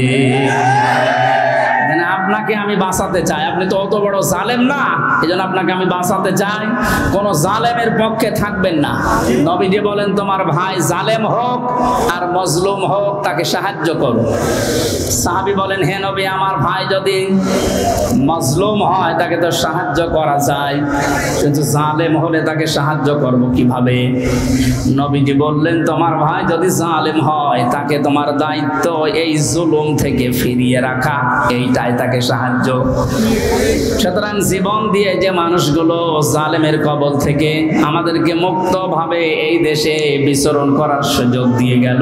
আপনাকে আমি বাঁচাতে চাই, আপনি তো অত বড় জালেম না, এজন্য আপনাকে আমি বাঁচাতে চাই। কোন জালেমের পক্ষে থাকবেন না। নবীজি বলেন, তোমার ভাই জালেম হোক আর মজলুম হোক তাকে সাহায্য করো। সাহাবী বলেন, হে নবী, আমার ভাই যদি মজলুম হয় তাকে তো সাহায্য করা যায়, কিন্তু জালেম হলে তাকে সাহায্য করব কিভাবে? নবীজি বললেন, তোমার ভাই যদি জালেম হয় তাকে তোমার দায়িত্ব এই জুলুম থেকে ফিরিয়ে রাখা, এইটাই তাকে সাহায্য। সুতরাং জীবন দিয়ে যে মানুষগুলো জালেমের কবল থেকে আমাদেরকে মুক্তভাবে এই দেশে বিচরণ করার সুযোগ দিয়ে গেল,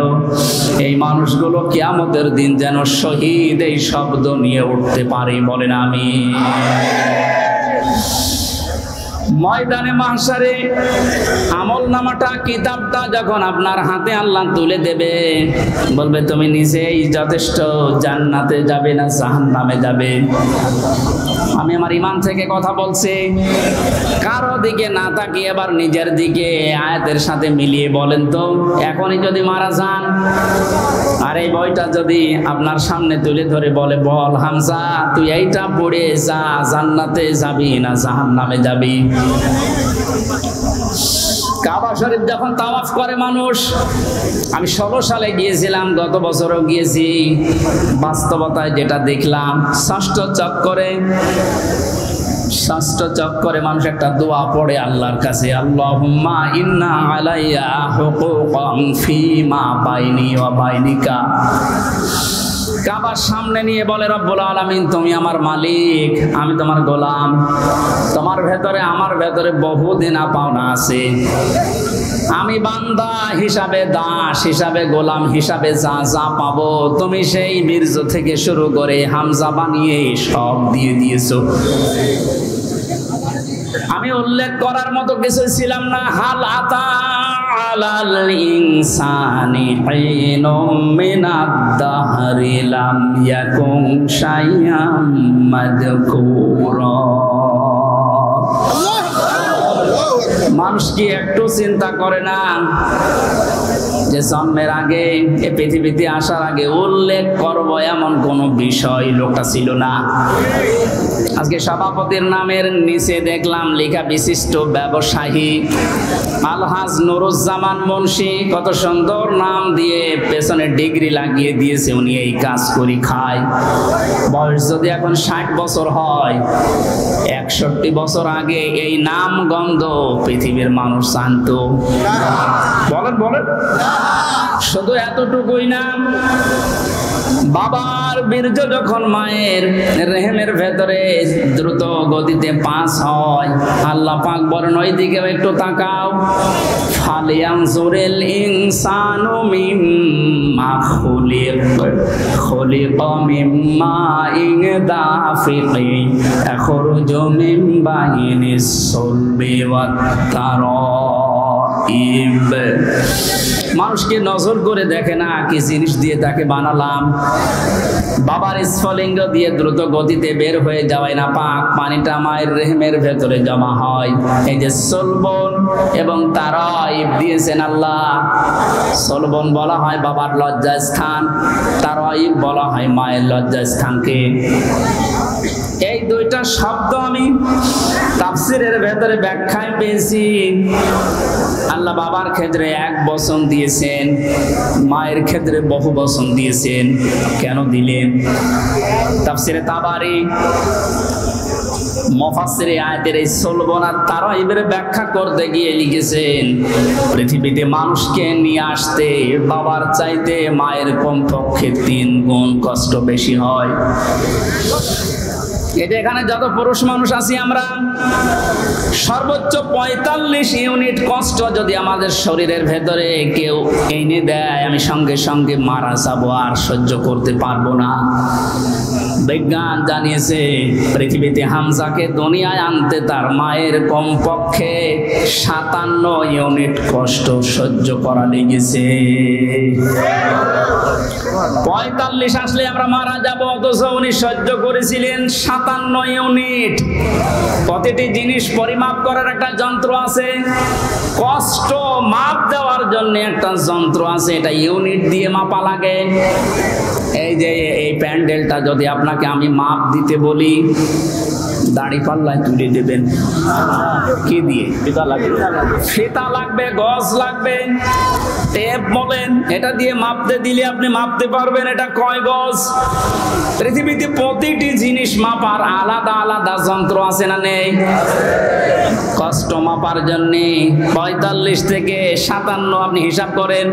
এই মানুষগুলো কিয়ামতের দিন যেন শহীদ এই শব্দ নিয়ে উঠতে পারে, বলেন আমিন। ময়দানে মাহশারে আমলনামাটা, কিতাবটা যখন আপনার হাতে আল্লাহ তুলে দেবে, বলবে তুমি নিজেই যথেষ্ট, জান্নাতে যাবে না জাহান্নামে যাবে। আমি আমার ঈমান থেকে কথা বলছি, কারো দিকে না তাকিয়ে এবার নিজের দিকে আয়াতের সাথে মিলিয়ে বলেন তো, এখনই যদি মারা যান আর এই বইটা যদি আপনার সামনে তুলে ধরে বলে, বল হামজা তুই এইটা পড়ে যা, জান্নাতে যাবি না জাহান্নামে যাবি? কাবা শরীফ যখন তাওয়াফ করে মানুষ, আমি 16 সালে গিয়েছিলাম, গত বছরও গিয়েছি, বাস্তবতায় যেটা দেখলাম, ষষ্ঠ চক্করে মানুষ একটা দোয়া পড়ে আল্লাহর কাছে, আল্লাহুম্মা ইন্না আলাইয়া হুকুকান ফীমা বাইনি ওয়া বাইনিকা। কাবার সামনে নিয়ে বলে, রব্বুল আলামিন তুমি আমার মালিক, আমি তোমার গোলাম, তোমার ভেতরে আমার ভেতরে বহু দেনা পাওনা আছে, আমি বান্দা হিসাবে, দাস হিসাবে, গোলাম হিসাবে যা যা পাবো তুমি সেই বীর্য থেকে শুরু করে হামজা বানিয়ে সব দিয়ে দিয়েছো। আমি উল্লেখ করার মতো কিছু ছিলাম না। হাল আতা আলাল ইনসানি হিনুম মিনাদ দাহরি লাম ইয়াকুন শাইআম মাযকুরা। মানুষ কি একটু চিন্তা করে না যে জন্মের আগে, এ পৃথিবীতে আসার আগে উল্লেখ করব এমন কোন বিষয় লোকটা ছিল না। আজকে সভাপতির নামের নিচে দেখলাম লেখা বিশিষ্ট ব্যবসায়ী আলহাজ নুরুজ্জামান মুন্সি, কত সুন্দর নাম দিয়ে পেছনে ডিগ্রি লাগিয়ে দিয়েছে, উনি এই কাজ করি খায়। বয়স যদি এখন 60 বছর হয়, 61 বছর আগে এই নাম গন্ধ পৃথিবীর মানুষ জানতো? বলেন শুধু এতটুকুই না, বাবার বীর্য যখন মায়ের রেহেমের ভেতরে দ্রুত গতিতে পাস হয়, আল্লাহ পাক বলেন ওই দিকে একটু তাকাও, ফালিয়ানজুরিল ইনসানু মিম্মা খুলিকা মিম্মা ইন দাফিকিন ইয়াখরুজু মিন বাইনিস সুলবি ওয়াত তারাইব। মানুষকে নজর করে দেখে না কি জিনিস দিয়ে তাকে বানালাম। বাবার স্ফলিঙ্গ দিয়ে দ্রুত গতিতে বের হয়ে যাওয়ায় না পাক পানিটা মায়ের রেহেমের ভেতরে জমা হয়। এই যে সলবন এবং তারাইব দিয়েছেন আল্লাহ। সলবন বলা হয় বাবার লজ্জাস্থান, তারাইব বলা হয় মায়ের লজ্জাস্থানকে। এই দুইটা শব্দ আমি তাফসীরের ভেতরে ব্যাখ্যায় পেয়েছি। আল্লাহ বাবার ক্ষেত্রে এক বচন দিয়েছেন, মায়ের ক্ষেত্রে বহু বচন দিয়েছেন। কেন দিলেন? তাফসীরে তাবারি মুফাসসিরে আয়াতের এই সলবন আর তারাইবের ব্যাখ্যা করতে গিয়ে লিখেছেন, পৃথিবীতে মানুষকে নিয়ে আসতে বাবার চাইতে মায়ের কমপক্ষে 3 গুণ কষ্ট বেশি হয়। এটা এখানে যত পুরুষ মানুষ আছি আমরা, সর্বোচ্চ 45 ইউনিট কষ্ট যদি আমাদের শরীরের ভেতরে কেউ এনে দেয়, আমি সঙ্গে সঙ্গে মারা যাবো, আর সহ্য করতে পারবো না। বিজ্ঞান জানিয়েছে পৃথিবীতে হামজাকে দুনিয়ায় আনতে তার মায়ের কমপক্ষে 57 ইউনিট কষ্ট সহ্য করা লেগেছে। 45 আসলে আমরা মারা যাবো, অথচ উনি সহ্য করেছিলেন 57 ইউনিট। প্রতিটি জিনিস পরিমাপ করার একটা যন্ত্র আছে, কষ্ট মাপ দেওয়ার জন্য একটা যন্ত্র আছে, এটা ইউনিট দিয়ে মাপা লাগে। এই যে এই প্যান্ডেলটা যদি আপনাকে আমি মাপ দিতে বলি, দাড়ি পাল্লায় তুলে দেবেন কি দিয়ে? ফিতা লাগবে, গজ লাগবে, টেপ বলেন, এটা দিয়ে মাপতে দিলে আপনি মাপতে পারবেন এটা কয় গজ। পৃথিবীতে প্রতিটি জিনিস মাপার আলাদা আলাদা যন্ত্র আছে না নেই? কষ্ট মাপার জন্য 45 থেকে 57 আপনি হিসাব করেন।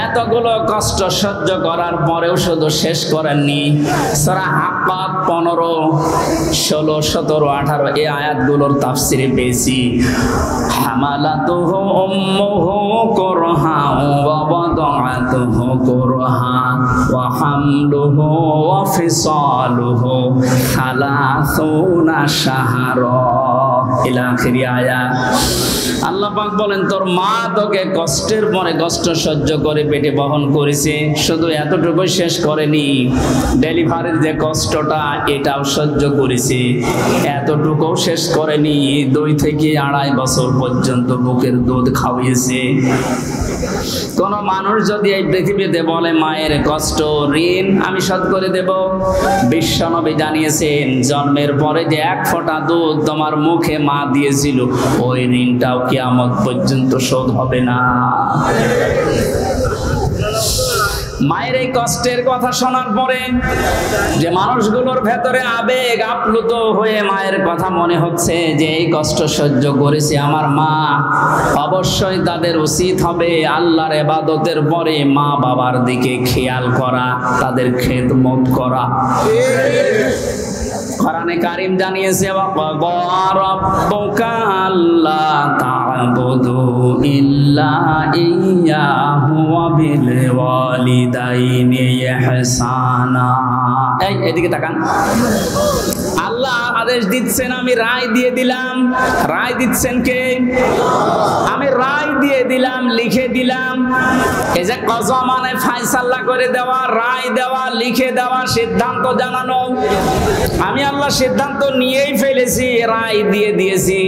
এতগুলো কষ্ট সহ্য করার পরেও শুধু শেষ করেননি। সূরা হাক্কাত 15, 16, 17, 18 এই আয়াতগুলোর তাফসিরে পেয়েছি হামালাতুহু উম্মুহু কুরহা ওয়া ওয়াদাআতুহু কুরহা ওয়া হামলুহু ওয়া ফিসালুহু 30 শাহরা ইলা আখিরি আয়াত। আল্লাহ পাক বলেন তোর মা তোকে কষ্টের পরে কষ্ট সহ্য করে পেটে বহন করেছে, শুধু এতটুকু শেষ করেনি, ডেলিভারির যে কষ্টটা এটাও সহ্য করেছে, এতটুকু শেষ করেনি, 2 থেকে 2.5 বছর পর্যন্ত বুকের দুধ খাওয়িয়েছে। কোন মানুষ যদি এই পৃথিবীতে বলে মায়ের কষ্ট ঋণ আমি শোধ করে দেব, বিশ্বনবী জানিয়েছেন জন্মের পরে যে 1 ফোঁটা দুধ তোমার মুখে মা দিয়েছিল ওই ঋণটাও কিয়ামত পর্যন্ত শোধ হবে না। মায়ের এই কষ্টের কথা শোনার পরে যে মানুষগুলোর ভেতরে আবেগ আপ্লুত হয়ে মায়ের কথা মনে হচ্ছে যে এই কষ্ট সহ্য করেছে আমার মা, অবশ্যই তাদের উচিত হবে আল্লাহর ইবাদতের পরে মা বাবার দিকে খেয়াল করা, তাদের খেদমত করা। কোরআনে কারীম জানিয়েছে ওয়া রাব্বুকা আল্লা তা'বুদু ইল্লা ইয়্যাহু ওয়া বিল ওয়ালিদাইনি ইহসানা। এদিকে তাকান। আল্লাহ আদেশ দিচ্ছেন, আমি রায় দিয়ে দিলাম। রায় দিচ্ছেন কে? আমি রায় দিয়ে দিলাম, লিখে দিলাম। এই যে কযা মানে ফয়সালা করে দেওয়া, রায় দেওয়া, লিখে দেওয়া, সিদ্ধান্ত জানানো। আমি আল্লাহ সিদ্ধান্ত নিয়েই ফেলেছি, রায় দিয়ে দিয়েছি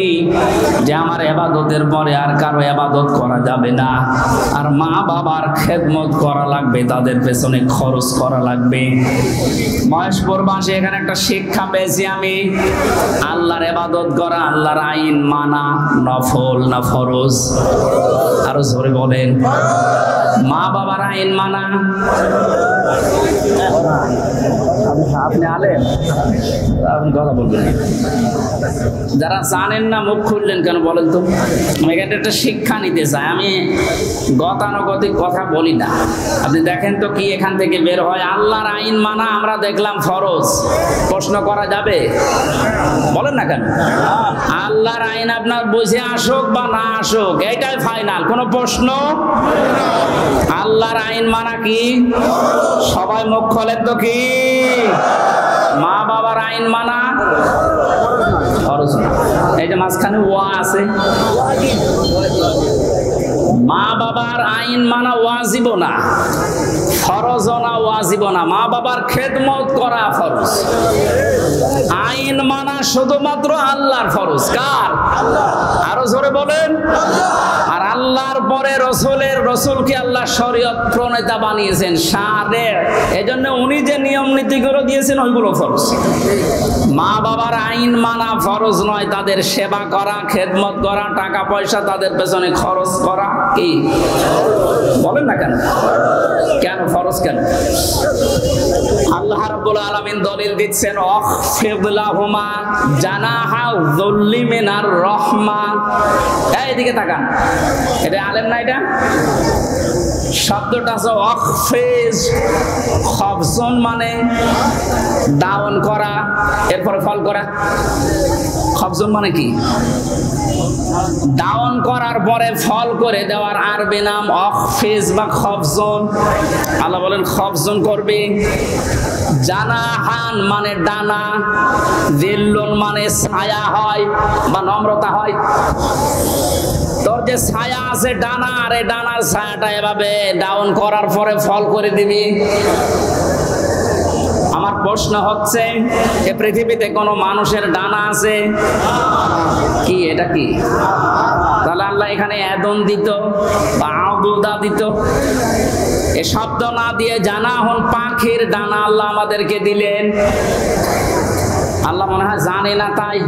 যে আমার ইবাদতের পরে আর কারো ইবাদত করা যাবে না, আর মা বাবার খেদমত করা লাগবে, তাদের পেছনে খরচ করা লাগবে। মহেশপুর বাসী এখানে একটা শিক্ষা পেয়েছি আমি, আল্লাহর ইবাদত করা, আল্লাহর আইন মানা নফল না ফরজ? আরো জোরে বলেন। মা বাবার আইন মানা, আপনি আলেম আপনি কথা বলবেন, যারা জানেন না মুখ খুললেন কেন বলেন তো? আমি এখানে একটা শিক্ষা নিতে চাই, আমি গতানুগতিক কথা বলি না। আপনি দেখেন তো কি এখান থেকে বের হয়। আল্লাহর আইন মানা আমরা দেখলাম ফরজ, প্রশ্ন করা যাবে? বলেন না কেন? আল্লাহর আইন আপনার বুঝে আসুক বা না আসুক এটাই ফাইনাল, কোনো প্রশ্ন। আল্লাহর আইন মানা কি? সবাই মুখ খোলেন তো কি? মা বাবার আইন মানা ফরজ না। এই যে মাঝখানে ওয়া আছে, মা বাবার আইন মানা ওয়াজিব না, ফরজ না, ওয়াজিব না। মা বাবার খেদমত করা ফরজ, আইন মানা শুধুমাত্র আল্লাহর ফরজ। কার? আরো জোরে বলেন। আর আল্লাহর পরে রসুলকে আল্লাহ শরীয়ত প্রণেতা বানিয়েছেন, শারে, এজন্য উনি যে নিয়ম নীতিগুলো দিয়েছেন ওইগুলো ফরজ। মা বাবার আইন মানা ফরজ নয়, তাদের সেবা করা, খেদমত করা, টাকা পয়সা তাদের পেছনে খরচ করা কি? বলেন না কেন? কেন ফরজ কেন? আল্লাহ রাব্বুল আলামিন দলিল দিচ্ছেন ওয়াখফিদ লাহুমা জানাহা যুল্লি মিনার রাহমা। এইদিকে তাকান, এটা আলেম না? এটা শব্দটা আছে ওয়াখফিজ, খফজন মানে ডাউন করা, এরপরে ফল করা। খফজন মানে কি? ডাউন করার পরে ফল করে দেওয়ার আরবি নাম ওয়াখফিজ বা খফজন। আল্লাহ বলেন খফজন করবে। জানাহান মানে ডানা, যিল্লুন মানে ছায়া হয় বা নম্রতা হয়। তোর যে ছায়া আছে ডানা, আর এই ডানার ছায়াটা এভাবে ডাউন করার পরে ফল করে দিবি। আমার প্রশ্ন হচ্ছে, এ পৃথিবীতে কোনো মানুষের ডানা আছে কি? এটা কি? তাহলে আল্লাহ এখানে এদন দিত বা আবুদা দিত, এ শব্দ না দিয়ে জানা হন পাখির ডানা আল্লাহ আমাদেরকে দিলেন। আল্লাহ মনে হয় জানে না তাই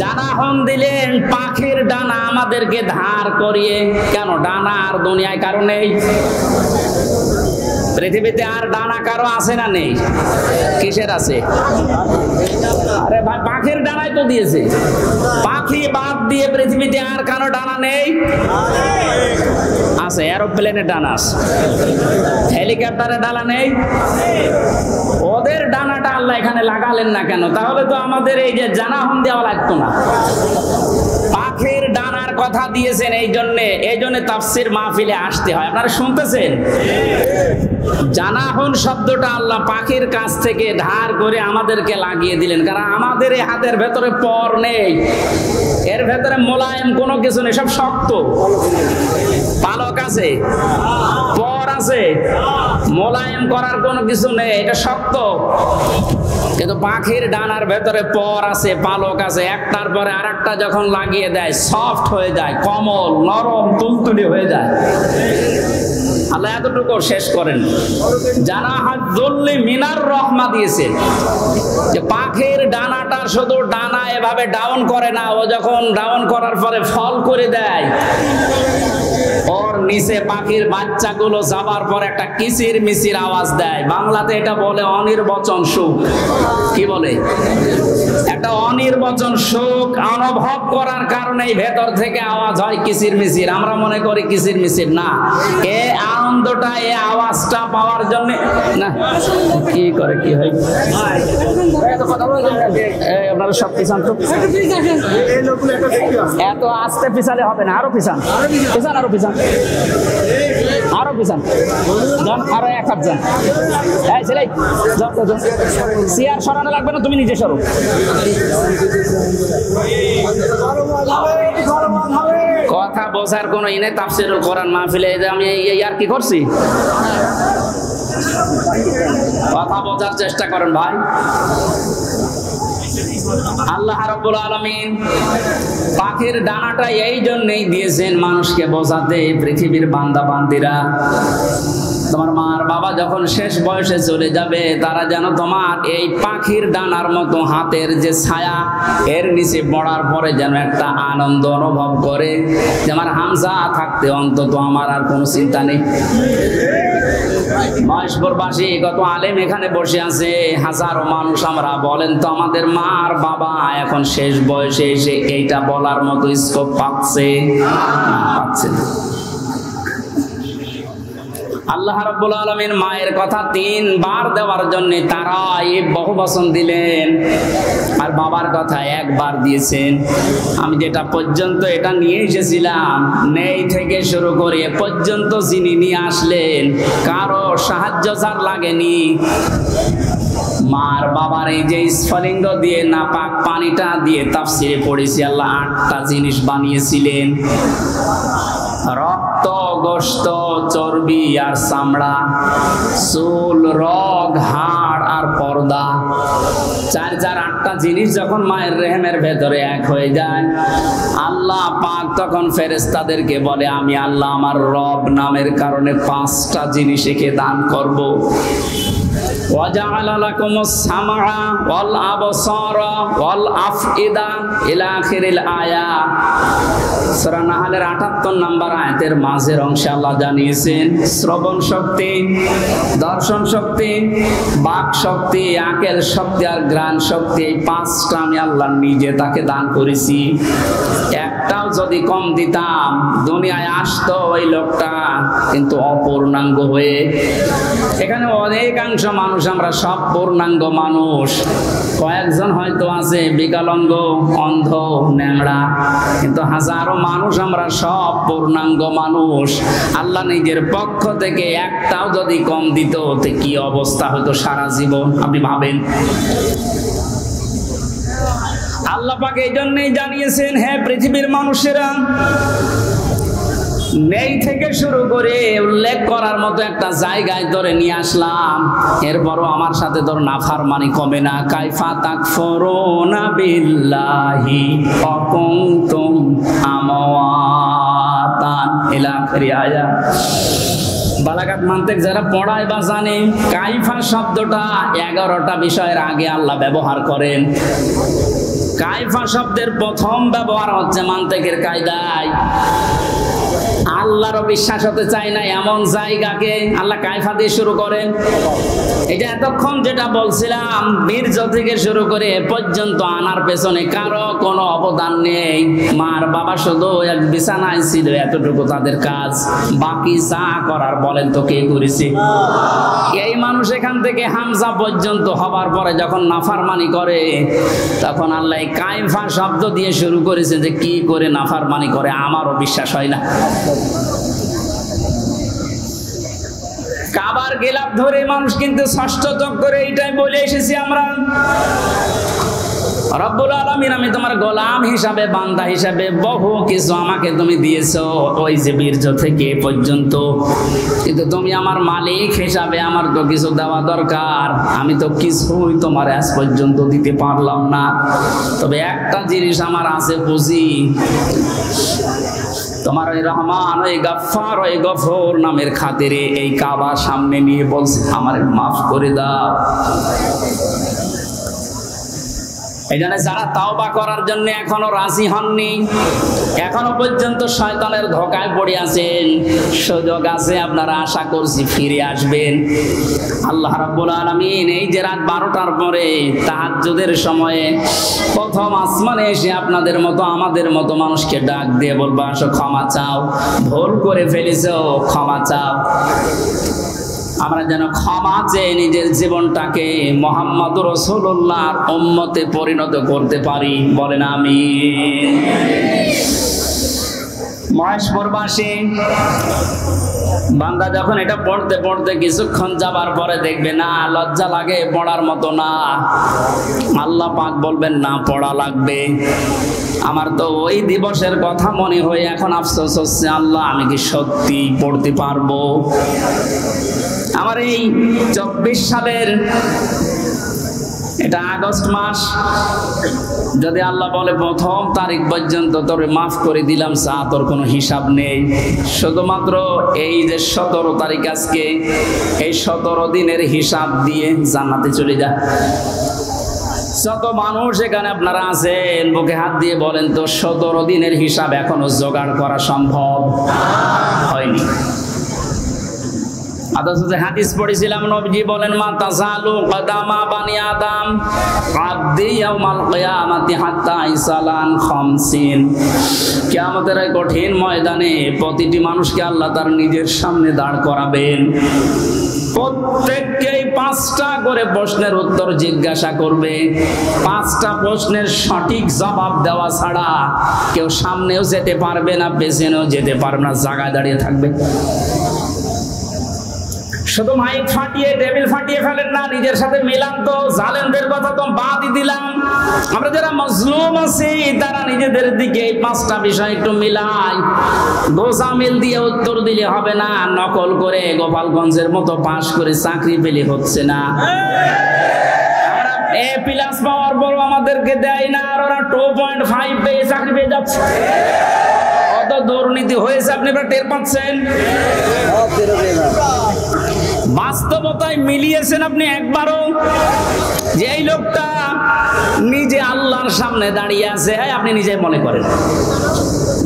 জানা হন দিলেন পাখির ডানা আমাদেরকে ধার করিয়ে। কেন? ডানা আর দুনিয়ায় কারো নেই। পৃথিবীতে আর ডানা কারো আছে না নেই? কিসের আছে? আরে ভাই পাখি পাখির ডানায় তো দিয়েছে। পাখি বাদ দিয়ে পৃথিবীতে আর কারো ডানা নেই? আছে, এরোপ্লেনের ডানা আছে, হেলিকপ্টারের ডানা নেই? ওদের ডানাটা আল্লাহ এখানে লাগালেন না কেন? তাহলে তো আমাদের এই যে জানাহম দেওয়া লাগতো না। পাখির ডানার কথা দিয়েছেন এই জন্য তাফসীর মাহফিলে আসতে হয়। আপনারা শুনতেছেন? জানাহুন শব্দটা আল্লাহ পাখির কাছ থেকে ধার করে আমাদেরকে লাগিয়ে দিলেন, কারণ আমাদের এই হাতের ভেতরে পর নেই, এর ভেতরে মোলায়েম কোনো কিছু নেই, সব শক্ত। পালক আছে, পর আছে, মোলায়েম করার কোনো কিছু নেই, এটা শক্ত। কিন্তু পাখির ডানার ভেতরে পর আছে, পালক আছে, একটার পরে আরেকটা যখন লাগিয়ে দেয় সফট হয়ে যায়, কোমল, নরম, তুলতুলি হয়ে যায়। আল্লাহ এতটুকু শেষ করেন, জানাহাজ্জুল্লি মিনার রহমা দিয়েছেন, যে পাখির ডানাটা শুধু ডানা এভাবে ডাউন করে না, ও যখন ডাউন করার পরে ফল করে দেয়, ওর নিচে পাখির বাচ্চাগুলো যাবার পর একটা কিচির মিচির আওয়াজ দেয়। বাংলাতে এটা বলে অনির্বচন সুখ। কি বলে? একটা অনির্বচন সুখ অনুভব করার কারণে ভেতর থেকে আওয়াজ হয় কিচির মিচির। আমরা মনে করি কিচির মিচির না, এ আনন্দটা, এ আওয়াজটা পাওয়ার জন্য না। কি করে কি হয়? আপনারা সব পিছান তো, এত আস্তে পিছালে হবে না, আরো পিছান, পিছান, আরো পিছান, আরো পিছান, যান, আরো এক হাত যান। এই ছেলে, যাও যাও যাও, চেয়ার সরানো লাগবে না, তুমি নিজে সরো। কথা বোঝার কোনো ইনে তাফসীরুল কোরআন মাহফিলে আমি এই আর কি করছি? কথা বোঝার চেষ্টা করেন ভাই। আল্লাহ রাব্বুল আলামিন পাখির ডানাটা এই জন্যই দিয়েছেন মানুষকে বোঝাতে, পৃথিবীর বান্দা বান্দিরা, তোমার মার বাবা যখন শেষ বয়সে চলে যাবে, তারা যেন তোমার এই পাখির ডানার মতো হাতের যে ছায়া, এর নিচে পড়ার পরে যেন একটা আনন্দ অনুভব করে, যে আমার হামজা থাকতে অন্তত আমার আর কোনো চিন্তা নেই। মহেশপুরবাসী কত আলেম এখানে বসে আছে, হাজারো মানুষ আমরা, বলেন তো আমাদের মার বাবা এখন শেষ বয়সে এসে এইটা বলার মতো স্কোপ পাচ্ছে না। আল্লাহ রাব্বুল আলামিন মায়ের কথা 3 বার দেওয়ার জন্য তারা এই বহু বচন দিলেন, আর বাবার কথা 1 বার দিয়েছেন। আমি যেটা পর্যন্ত এটা নিয়ে এসেছিলাম, নেই থেকে শুরু করে এ পর্যন্ত যিনি নিয়ে আসলেন, কারো সাহায্য যার লাগেনি। মার বাবার এই যে স্ফলিঙ্গ দিয়ে নাপাক পানিটা দিয়ে তাফসীরে পড়েছি, আল্লাহ 8টা জিনিস বানিয়েছিলেন: রক্ত, গোশত, চর্বি আর চামড়া, চুল, রগ, হাড় আর পর্দা। 8টা জিনিস যখন মায়ের রেহেমের ভেতরে এক হয়ে যায়, আল্লাহ পাক তখন ফেরেশতাদেরকে বলে, আমি আল্লাহ আমার রব নামের কারণে 5টা জিনিস একে দান করব। وَجَعَلَ لَكُمُ السَّمْعَ وَالْأَبْصَارَ وَالْأَفْئِدَةَ إِلَى آخِرِ الْآيَةِ। সূরা নাহলের 78 নম্বর আয়াতের মাঝের অংশে আল্লাহ জানিয়েছেন, শ্রবণ শক্তি, দর্শন শক্তি, বাক শক্তি, আকেল শক্তি আর ঘ্রাণ শক্তি, এই 5টা আমি আল্লাহ নিজে তাকে দান করেছি। একটাও যদি কম দিতাম, দুনিয়ায় আসতো ওই লোকটা কিন্তু অপূর্ণাঙ্গ হয়ে। এখানে অনেকাংশ মানুষ, আমরা সব পূর্ণাঙ্গ মানুষ, কয়েকজন হয়তো আছে বিকলাঙ্গ, অন্ধ, ন্যাংড়া, কিন্তু হাজারো মানুষ আমরা সব পূর্ণাঙ্গ মানুষ। আল্লাহ নিজের পক্ষ থেকে একটাও যদি কম দিত, তো কি অবস্থা হতো সারা জীবন, আপনি ভাবেন। আল্লাহ পাক এই জন্যই জানিয়েছেন, হে পৃথিবীর মানুষেরা, নেই থেকে শুরু করে উল্লেখ করার মতো একটা জায়গায় ধরে নিয়ে আসলাম, এরপরও আমার সাথে ধর নাফরমানি কমে না। কাইফা তাকফুরুনা বিল্লাহি ওয়া কুনতুম আমওয়াতান ইলা আখিরি আয়াত। বালাগাত মানতিক যারা পড়ায় বা জানে, কাইফা শব্দটা 11টা বিষয়ের আগে আল্লাহ ব্যবহার করেন। কাইফা শব্দের প্রথম ব্যবহার হচ্ছে মানতিকের কায়দায়। আল্লাহরও বিশ্বাস হতে চায় না এমন জায়গাকে আল্লাহ কায়ফা দিয়ে শুরু করেন। এটা এতক্ষণ যেটা বলছিলাম বীর্য থেকে শুরু করে পর্যন্ত আনার পেছনে কারো কোনো অবদান নেই। মার বাবা শুধু এক বিছানায় ছিল, এতটুকু তাদের কাজ। বাকি যা করার বলেন তো কে করেছে? এই মানুষ এখান থেকে হামজা পর্যন্ত হবার পরে যখন নাফরমানি করে তখন আল্লাহ কায়ফা শব্দ দিয়ে শুরু করেছে যে কি করে নাফরমানি করে আমারও বিশ্বাস হয় না। কাবার গেলাপ ধরে মানুষ কিন্তু ষষ্ঠ চক্করে এইটাই বলে এসেছি আমরা, রব্বুল আলামিন আমি তোমার গোলাম হিসাবে বান্দা হিসাবে বহু কিছু আমাকে তুমি দিয়েছো ওই যে বীর্য থেকে পর্যন্ত, কিন্তু তুমি আমার মালিক হিসাবে আমার তো কিছু দেওয়া দরকার। আমি তো কিছুই তোমার আজ পর্যন্ত দিতে পারলাম না, তবে একটা জিনিস আমার আছে বুঝি, তোমার ওই রহমান ওই গাফফার ওই গফর নামের খাতিরে এই কাবা সামনে নিয়ে বলছে আমার মাফ করে দাও। এই জন্য যারা তাওবা করার জন্য এখনো রাজি হননি, এখনো পর্যন্ত শয়তানের ধোঁকায় পড়ে আছেন, সুযোগ আছে, আপনারা আশা করছি ফিরে আসবেন। আল্লাহ রাব্বুল আলামিন এই যে রাত 12টার পরে তাহাজ্জুদের সময়ে প্রথম আসমানে এসে আপনাদের মতো আমাদের মতো মানুষকে ডাক দিয়ে বলবো আসো ক্ষমা চাও, ভুল করে ফেলেছো ক্ষমা চাও। আমরা যেন ক্ষমা চেয়ে নিজের জীবনটাকে মুহাম্মদুর রাসূলুল্লাহর উম্মতে পরিণত করতে পারি, বলেন আমিন। মহেশপুরবাসী বান্দা যখন এটা পড়তে পড়তে কিছুক্ষণ যাবার পরে দেখবে না লজ্জা লাগে, পড়ার মতো না, আল্লাহ পাক বলবেন না পড়া লাগবে। আমার তো ওই দিবসের কথা মনে হয়ে এখন আফসোস হচ্ছে, আল্লাহ আমি কি সত্যি পড়তে পারবো? আমার এই 24 সালের এটা আগস্ট মাস, যদি আল্লাহ বলে প্রথম তারিখ পর্যন্ত তোর মাফ করে দিলাম, তোর কোনো হিসাব নেই, শুধুমাত্র এই যে 17 তারিখ আজকে, এই 17 দিনের হিসাব দিয়ে জান্নাতে চলে যা। যত মানুষ এখানে আপনারা আছেন বুকে হাত দিয়ে বলেন তো 17 দিনের হিসাব এখনো জোগাড় করা সম্ভব হয়নি। অথচ যে হাদিস পড়েছিলাম নবীজি বলেন মা তাসালু কদামা বানি আদম আবদি ইয়াউমাল কিয়ামাতি হাত্তা ইসালান 50। কিয়ামতের এই কঠিন ময়দানে প্রতিটি মানুষকে আল্লাহ তার নিজের সামনে দাঁড় করাবেন, প্রত্যেককেই 5টা করে প্রশ্নের উত্তর জিজ্ঞাসা করবে। 5টা প্রশ্নের সঠিক জবাব দেওয়া ছাড়া কেউ সামনেও যেতে পারবে না, পেছনেও যেতে পারবে না, জায়গায় দাঁড়িয়ে থাকবে। শুধু মাইক ফাটিয়ে টেবিল ফাটিয়ে ফেলেন না, নিজের সাথে মিলান তো। জালেমদের কথা তো বাদই দিলাম, আমরা যারা মজলুম আছি তারা নিজেদের দিকে এই 5টা বিষয় একটু মিলাই। গোজামিল দিয়ে উত্তর দিলে হবে না, নকল করে গোপালগঞ্জের মতো পাশ করে চাকরি পেলে হচ্ছে না। এ প্লাস পাওয়ার পর আমাদেরকে দেয় না, আর ওরা 2.5 পেয়ে চাকরি পেয়ে যাচ্ছে। কত দুর্নীতি হয়েছে আপনি টের পাচ্ছেন? বাস্তবতায় মিলিয়েছেন আপনি একবারও যে এই লোকটা নিজে আল্লাহর সামনে দাঁড়িয়ে আছে? হ্যাঁ, আপনি নিজে মনে করেন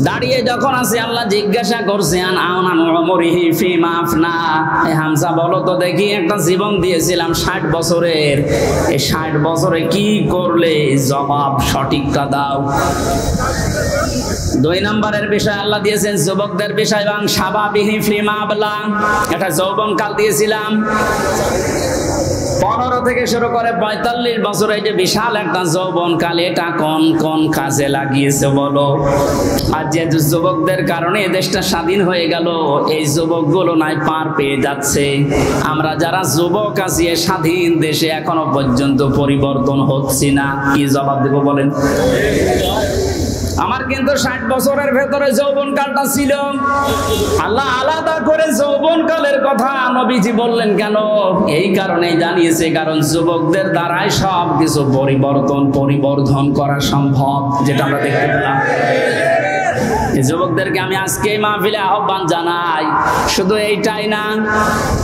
দাঁড়িয়ে যখন আছে আল্লাহ জিজ্ঞাসা করছেন হামজা বলো তো দেখি, একটা জীবন দিয়েছিলাম 60 বছরের, এই 60 বছরে কি করলে? জবাব সঠিকটা দাও। 2 নম্বরের বিষয় আল্লাহ দিয়েছেন যুবকদের বিষয়, এবং শাবাবিহি ফিমা আবলা, এটা যৌবনকাল দিয়েছিলাম। 15 থেকে শুরু করে 45 বছর, এই যে বিশাল একটা যৌবনকাল, এটা কোন কোন কাজে লাগিয়েছে বলো? আর যেহেতু যুবকদের কারণে দেশটা স্বাধীন হয়ে গেল, এই যুবকগুলো নাই পার পেয়ে যাচ্ছে। আমরা যারা যুবক আছি স্বাধীন দেশে এখনো পর্যন্ত পরিবর্তন হচ্ছে না, কি জবাব দেব বলেন? আমার কিন্তু 60 বছরের ভেতরে যৌবনকালটা ছিল। আল্লাহ আলাদা করে যৌবনকালের কথা নবীজি বললেন কেন? এই কারণে জানিয়েছে, কারণ যুবকদের দ্বারাই সব কিছু পরিবর্ধন করা সম্ভব, যেটা আমরা দেখতে পেলাম। যুবকদেরকে আমি আজকে মাহফিলে আহ্বান জানাই, শুধু এইটাই না,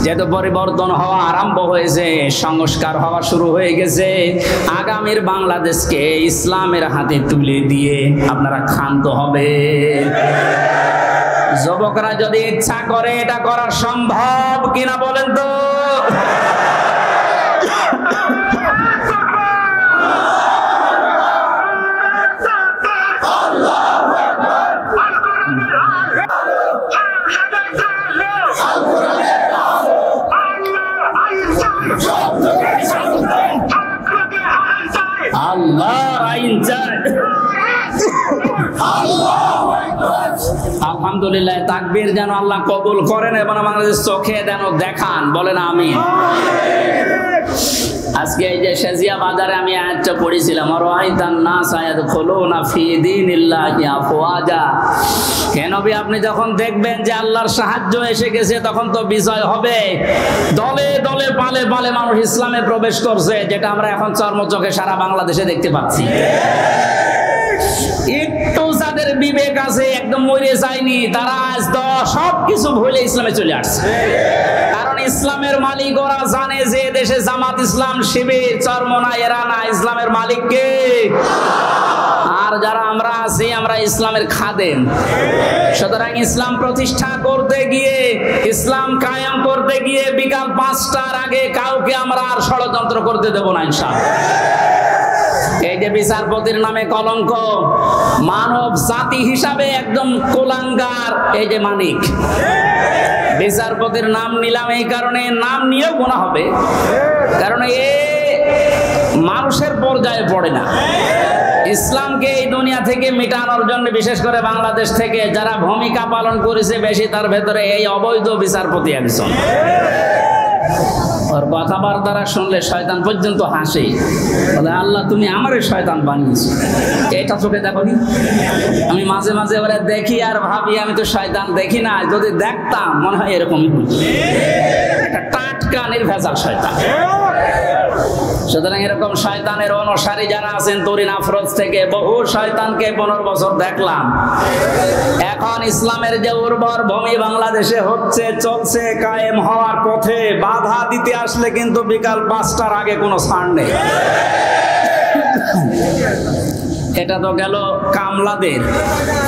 যেহেতু পরিবর্তন হওয়া আরম্ভ হয়েছে, সংস্কার হওয়া শুরু হয়ে গেছে, আগামীর বাংলাদেশকে ইসলামের হাতে তুলে দিয়ে আপনারা ক্ষান্ত হবে। যুবকরা যদি ইচ্ছা করে এটা করা সম্ভব কিনা বলেন তো? আল্লাহর আইন চাই। আলহামদুলিল্লাহ, তাকবীর যেন আল্লাহ কবুল করেন এবং আমাদের চোখে যেন দেখান, বলেন আমিন। আজকে এই যে শাজিয়া বাজারে আমি আয়াতটা পড়েছিলাম, রাআইতান নাস ইয়াদখুলুনা ফি দীনিল্লাহি আফওয়াজা। হে নবী, আপনি যখন দেখবেন যে আল্লাহর সাহায্য এসে গেছে তখন তো বিজয় হবে। দলে দলে পালে পালে মানুষ ইসলামে প্রবেশ করছে, যেটা আমরা এখন চর্মচোখে সারা বাংলাদেশে দেখতে পাচ্ছি। একটু যাদের বিবেক আছে, একদম মরে যায়নি, তারা আজ তো সবকিছু ভুলে ইসলামে চলে আসছে। কারণ ইসলামের মালিক ওরা জানে যে দেশে জামাত ইসলাম, শিবির, চরমনা, এরা না, ইসলামের মালিক কে? আর যারা আমরা আছি, আমরা ইসলামের খাদেম। সুতরাং ইসলাম প্রতিষ্ঠা করতে গিয়ে, ইসলাম কায়েম করতে গিয়ে বিকাল 5টার আগে কাউকে আমরা আর ষড়যন্ত্র করতে দেব না ইনশাআল্লাহ। এই যে বিচারপতির নামে কলঙ্ক, মানব জাতি হিসাবে একদম কুলাঙ্গার এই যে মানিক। বিচারপতির নাম নিলাম এই কারণে, নাম নিয়েও গুনাহ হবে, কারণ এ মানুষের পর্যায়ে পড়ে না। ইসলামকে এই দুনিয়া থেকে মিটানোর জন্য বিশেষ করে বাংলাদেশ থেকে যারা ভূমিকা পালন করেছে বেশি, তার ভেতরে এই অবৈধ বিচারপতি একজন। ওর কথাবার্তা শুনলে শয়তান পর্যন্ত হাসে, বলে আল্লাহ তুমি আমারে শয়তান বানিয়েছো। এটা চোখে দেখোনি? আমি মাঝে মাঝে ওরা দেখি আর ভাবি আমি তো শয়তান দেখি না, যদি দেখতাম মনে হয় এরকমই হতো। একটা টাটকা নির্ভেজাল শয়তান। সুতরাং এরকম শয়তানের অনুসারী যারা আছেন তরিন আফরোজ থেকে, বহু শয়তানকে 15 বছর দেখলাম। এখন ইসলামের যে উর্বর ভূমি বাংলাদেশে হচ্ছে, চলছে, কায়েম হওয়ার পথে, বাধা দিতে আসলে কিন্তু বিকাল 5টার আগে কোনো ছাড় নেই। এটা তো গেল কামলাদের।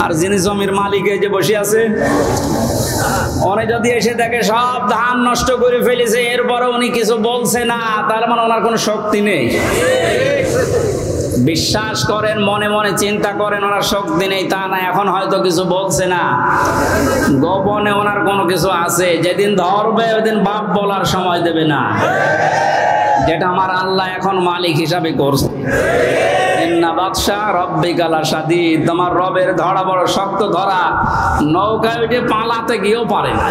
আর যিনি জমির মালিক এই যে বসে আছে, উনি যদি এসে দেখে সব ধান নষ্ট করে ফেলেছে, এরপরে উনি কিছু বলছে না, তার মানে ওনার কোনো শক্তি নেই। বিশ্বাস করেন, মনে মনে চিন্তা করেন ওনার শক্তি নেই তা না, এখন হয়তো কিছু বলছে না, গোপনে ওনার কোনো কিছু আছে। যেদিন ধরবে ওইদিন বাপ বলার সময় দেবে না, যেটা আমার আল্লাহ এখন মালিক হিসাবে করছে। তোমার রবের ধরা বড় শক্ত ধরা, নৌকায় উঠে পালাতে গিয়েও পারে না।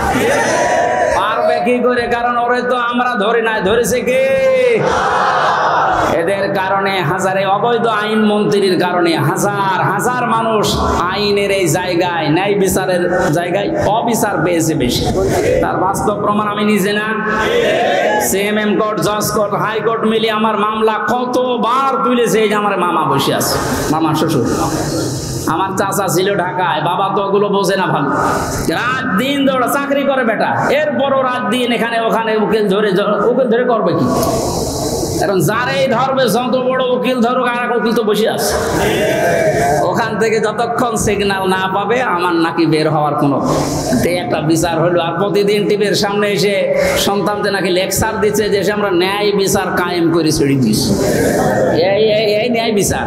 পারবে কি করে? কারণ ওরে তো আমরা ধরি নাই, ধরেছে কে? এদের কারণে হাজারে অবৈধ আইন মন্ত্রীর কারণে হাজার হাজার মানুষ আইনের এই জায়গায়, ন্যায় বিচারের জায়গায় অবিচার পেয়েছে বেশি। তার বাস্তব প্রমাণ আমি নিজে না, সিএমএম কোর্ট, জজ কোর্ট, হাইকোর্ট মিলিয়ে আমার মামলা কতবার তুলেছে। এই যে আমার মামা বসে আছে, মামা শ্বশুর, আমার চাচা ছিল ঢাকায়, বাবা তো ওগুলো বোঝে না ভালো, রাত দিন দৌড়া চাকরি করে বেটা, এরপরও রাত দিন এখানে ওখানে উকিল ধরে করবে কি? কারণ যারাই ধরবে, যত বড় উকিল ধরুক, আর এক উকিল তো বসে আছে ওখান থেকে, যতক্ষণ সিগন্যাল না পাবে আমার নাকি বের হওয়ার কোনো একটা বিচার হলো। আর প্রতিদিন টিভির সামনে এসে সন্তানদের নাকি লেকচার দিচ্ছে যে আমরা ন্যায় বিচার কায়েম করে ছেড়ে দিস। এই ন্যায় বিচার।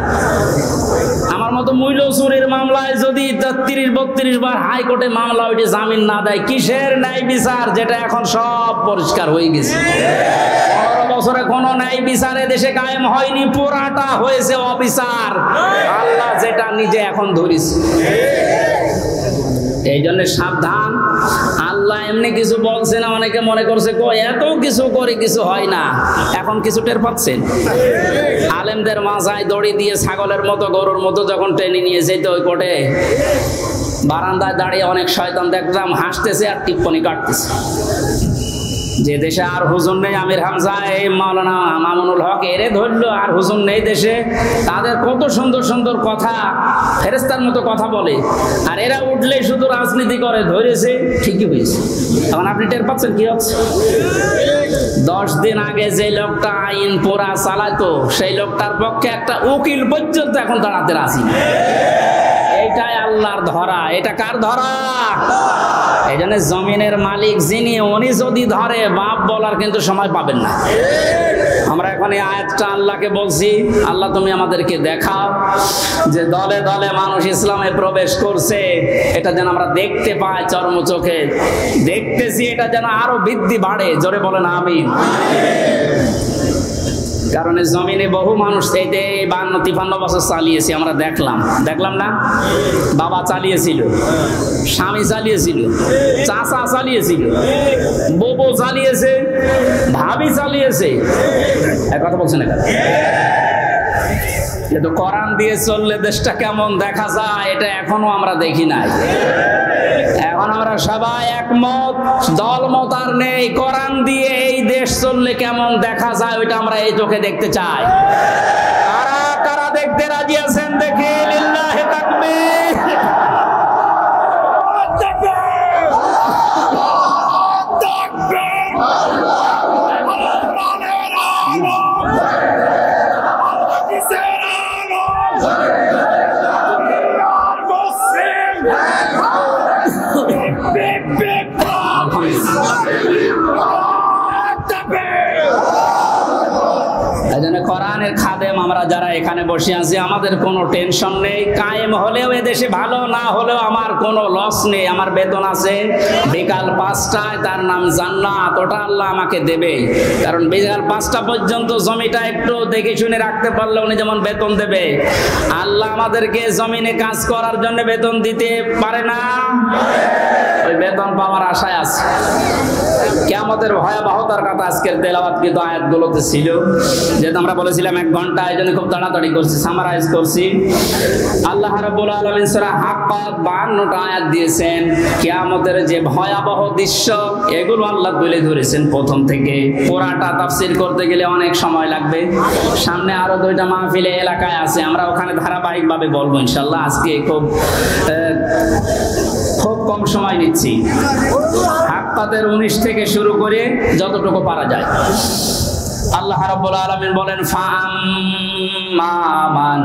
আমার মতো মূল্য চুরির মামলায় যদি 30-32 বার হাইকোর্টে মামলা ওইটা জামিন না দেয়, কিসের ন্যায় বিচার? যেটা এখন সব পরিষ্কার হয়ে গেছে। 15 বছরে কোনো ন্যায় বিচারে দেশে কায়েম হয়নি, পুরাটা হয়েছে অবিচার। আল্লাহ যেটা নিজে এখন ধরিস। এই জন্য সাবধান, আল্লাহ এমনি কিছু বলছে না। অনেকে মনে করছে এত কিছু করে কিছু হয় না, এখন কিছু টের পাচ্ছেন। আলেমদের মাথায় দড়ি দিয়ে ছাগলের মতো, গরুর মতো যখন টেনে নিয়ে যেত ওই কোর্টে, বারান্দায় দাঁড়িয়ে অনেক শয়তান দেখলাম হাসতেছে আর টিপ্পনি কাটতেছে। যে দেশে আর হুজুর নেই, আমির হামজা, এই মাওলানা মামুনুল হক এরে ধরলো, আর হুজুর নেই দেশে, তাদের কত সুন্দর সুন্দর কথা, ফেরেস্তার মতো কথা বলে, আর এরা উঠলে শুধু রাজনীতি করে, ধরেছে ঠিকই হয়েছে। এখন আপনি টের পাচ্ছেন কি হচ্ছে? 10 দিন আগে যে লোকটা আইন পোড়া চালাতো, সেই লোকটার পক্ষে একটা উকিল পর্যন্ত এখন দাঁড়াতে রাজি না। এই এটাই আল্লাহর ধরা। এটা কার ধরা? এই জন্য জমিনের মালিক যিনি, উনি যদি ধরে বাপ বলার কিন্তু সময় পাবেন না। আমরা এখন এই আয়াতটা আল্লাহকে বলছি, আল্লাহ তুমি আমাদেরকে দেখাও যে দলে দলে মানুষ ইসলামে প্রবেশ করছে, এটা যেন আমরা দেখতে পাই, চর্ম চোখে দেখতেছি, এটা যেন আরো বৃদ্ধি বাড়ে। জোরে বলেন আমিন। কারণ জমিনে বহু মানুষ এই যে 52-53 বছর চালিয়েছে, আমরা দেখলাম না? বাবা চালিয়েছিল, স্বামী চালিয়েছিল, চাচা চালিয়েছিল, বউ চালিয়েছে, ভাবি চালিয়েছে। এক কথা বলছেন না? কিন্তু কোরআন দিয়ে চললে দেশটা কেমন দেখা যায়, এটা এখনো আমরা দেখি নাই। এখন আমরা সবাই একমত, দলমত আর নেই। কোরআন দিয়ে এই দেশ চললে কেমন দেখা যায়, ওইটা আমরা এই চোখে দেখতে চাই। কারা কারা দেখতে রাজি আছেন দেখি? লিল্লাহি তাকবীর। কোরআনের খাদেম আমরা যারা এখানে বসে আছি, আমাদের কোনো টেনশন নেই। কায়েম হলেও এদেশে ভালো, না হলেও আমার কোনো লস নেই। আমার বেতন আছে বিকাল 5টায়, তার নাম জান্নাত, ওটা আল্লাহ আমাকে দেবে। কারণ বিকাল 5টা পর্যন্ত জমিটা একটু দেখে শুনে রাখতে পারলে উনি যেমন বেতন দেবে। আল্লাহ আমাদেরকে জমিনে কাজ করার জন্য বেতন দিতে পারে না, ওই বেতন পাওয়ার আশায় আছে। কিয়ামতের ভয়াবহতার কথা আজকের তেলাওয়াতকৃত আয়াতগুলোতে ছিল। যেহেতু আমরা বলেছিলাম 1 ঘন্টা, এই জন্য খুব তাড়াতাড়ি করছি, সামারাইজ করছি। আল্লাহ রাব্বুল আলামিন সূরা হাক্কাত 52টা আয়াত দিয়েছেন। কিয়ামতের যে ভয়াবহ দৃশ্য, এগুলো আল্লাহ তুলে ধরেছেন প্রথম থেকে। পুরাটা তাফসীর করতে গেলে অনেক সময় লাগবে। সামনে আরো 2টা মাহফিলে এলাকায় আছে, আমরা ওখানে ধারাবাহিকভাবে বলবো ইনশাআল্লাহ। আজকে খুব কম সময় নিচ্ছি। হাক্কাতের 19 থেকে শুরু করে যতটুকু পারা যায়। আল্লাহ রাব্বুল আলামিন বলেন, ফাআম্মা মান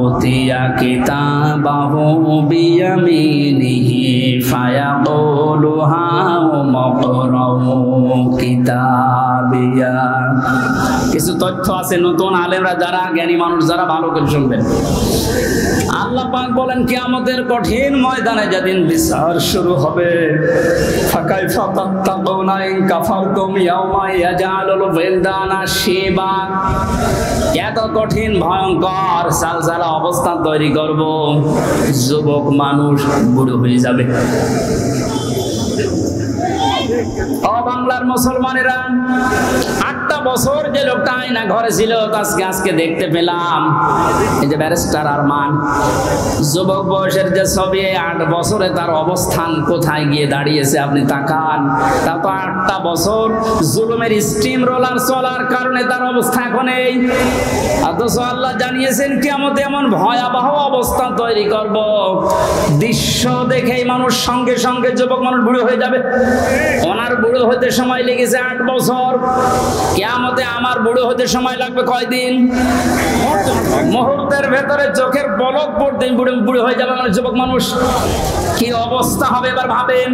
উতিয়া কিতাবাহু বিয়ামিনিহি ফায়াকুলু হাউমাকরাউ কিতাবিয়া। কিছু তথ্য আছে, নতুন আলেমরা যারা, জ্ঞানী মানুষ যারা, ভালো করে শুনবেন। আল্লাহ পাক বলেন, কিয়ামতের কঠিন ময়দানে যেদিন বিচার শুরু হবে, ফাকাইফা তাত্তাকুনা ইন কাফারতুম ইয়াওমা ইয়াজআলুল ওয়িলদানা শিবা। এত কঠিন ভয়ঙ্কর সালসালা অবস্থা তৈরি করব, যুবক মানুষ বুড়ো হয়ে যাবে। ও বাংলার মুসলমানেরা, 8টা বছর যে লোকটা আয়না ঘরে ছিল, আজকে দেখতে পেলাম। এই যে ব্যারিস্টার আরমান, যুবক বয়সের যে ছবি, 8 বছরে তার অবস্থান কোথায় গিয়ে দাঁড়িয়েছে আপনি তাকান। তা তো 8টা বছর জুলুমের স্টিম রোলার চলার কারণে তার অবস্থা এখন এই। অথচ আল্লাহ জানিয়েছেন কিয়ামতে এমন ভয়াবহ অবস্থা তৈরি করব, দৃশ্য দেখেই মানুষ সঙ্গে সঙ্গে, যুবক মানুষ বুড়ো হয়ে যাবে। ওনার বুড়ো হতে সময় লেগেছে 8 বছর, কিয়ামতে আমার বুড়ো হতে সময় লাগবে কয়দিন? মুহূর্তের ভেতরে চোখের পলক পড়তে বুড়ো হয়ে যাবে মানে যুবক মানুষ। কি অবস্থা হবে এবার ভাবেন।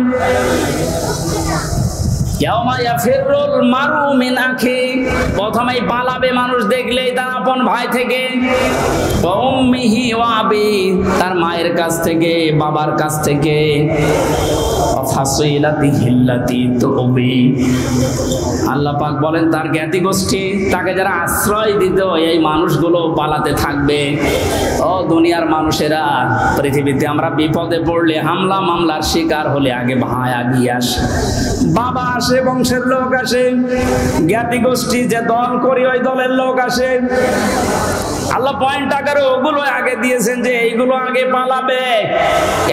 প্রথমেই পালাবে মানুষ দেখলেই তার আপন ভাই থেকে, তার মায়ের কাছ থেকে, বাবার কাছ থেকে, আল্লাহ পাক বলেন তার জ্ঞাতি গোষ্ঠী, তাকে যারা আশ্রয় দিত, এই মানুষগুলো পালাতে থাকবে। ও দুনিয়ার মানুষেরা, পৃথিবীতে আমরা বিপদে পড়লে, হামলা মামলার শিকার হলে আগে ভাই আগিয়ে আসে, বাবা আসে, বংশের লোক আসে, জ্ঞাতি গোষ্ঠী যে দল করি ওই দলের লোক আসে। আল্লাহ পয়েন্ট আকারে ওগুলো আগে দিয়েছেন যে এইগুলো আগে পালাবে।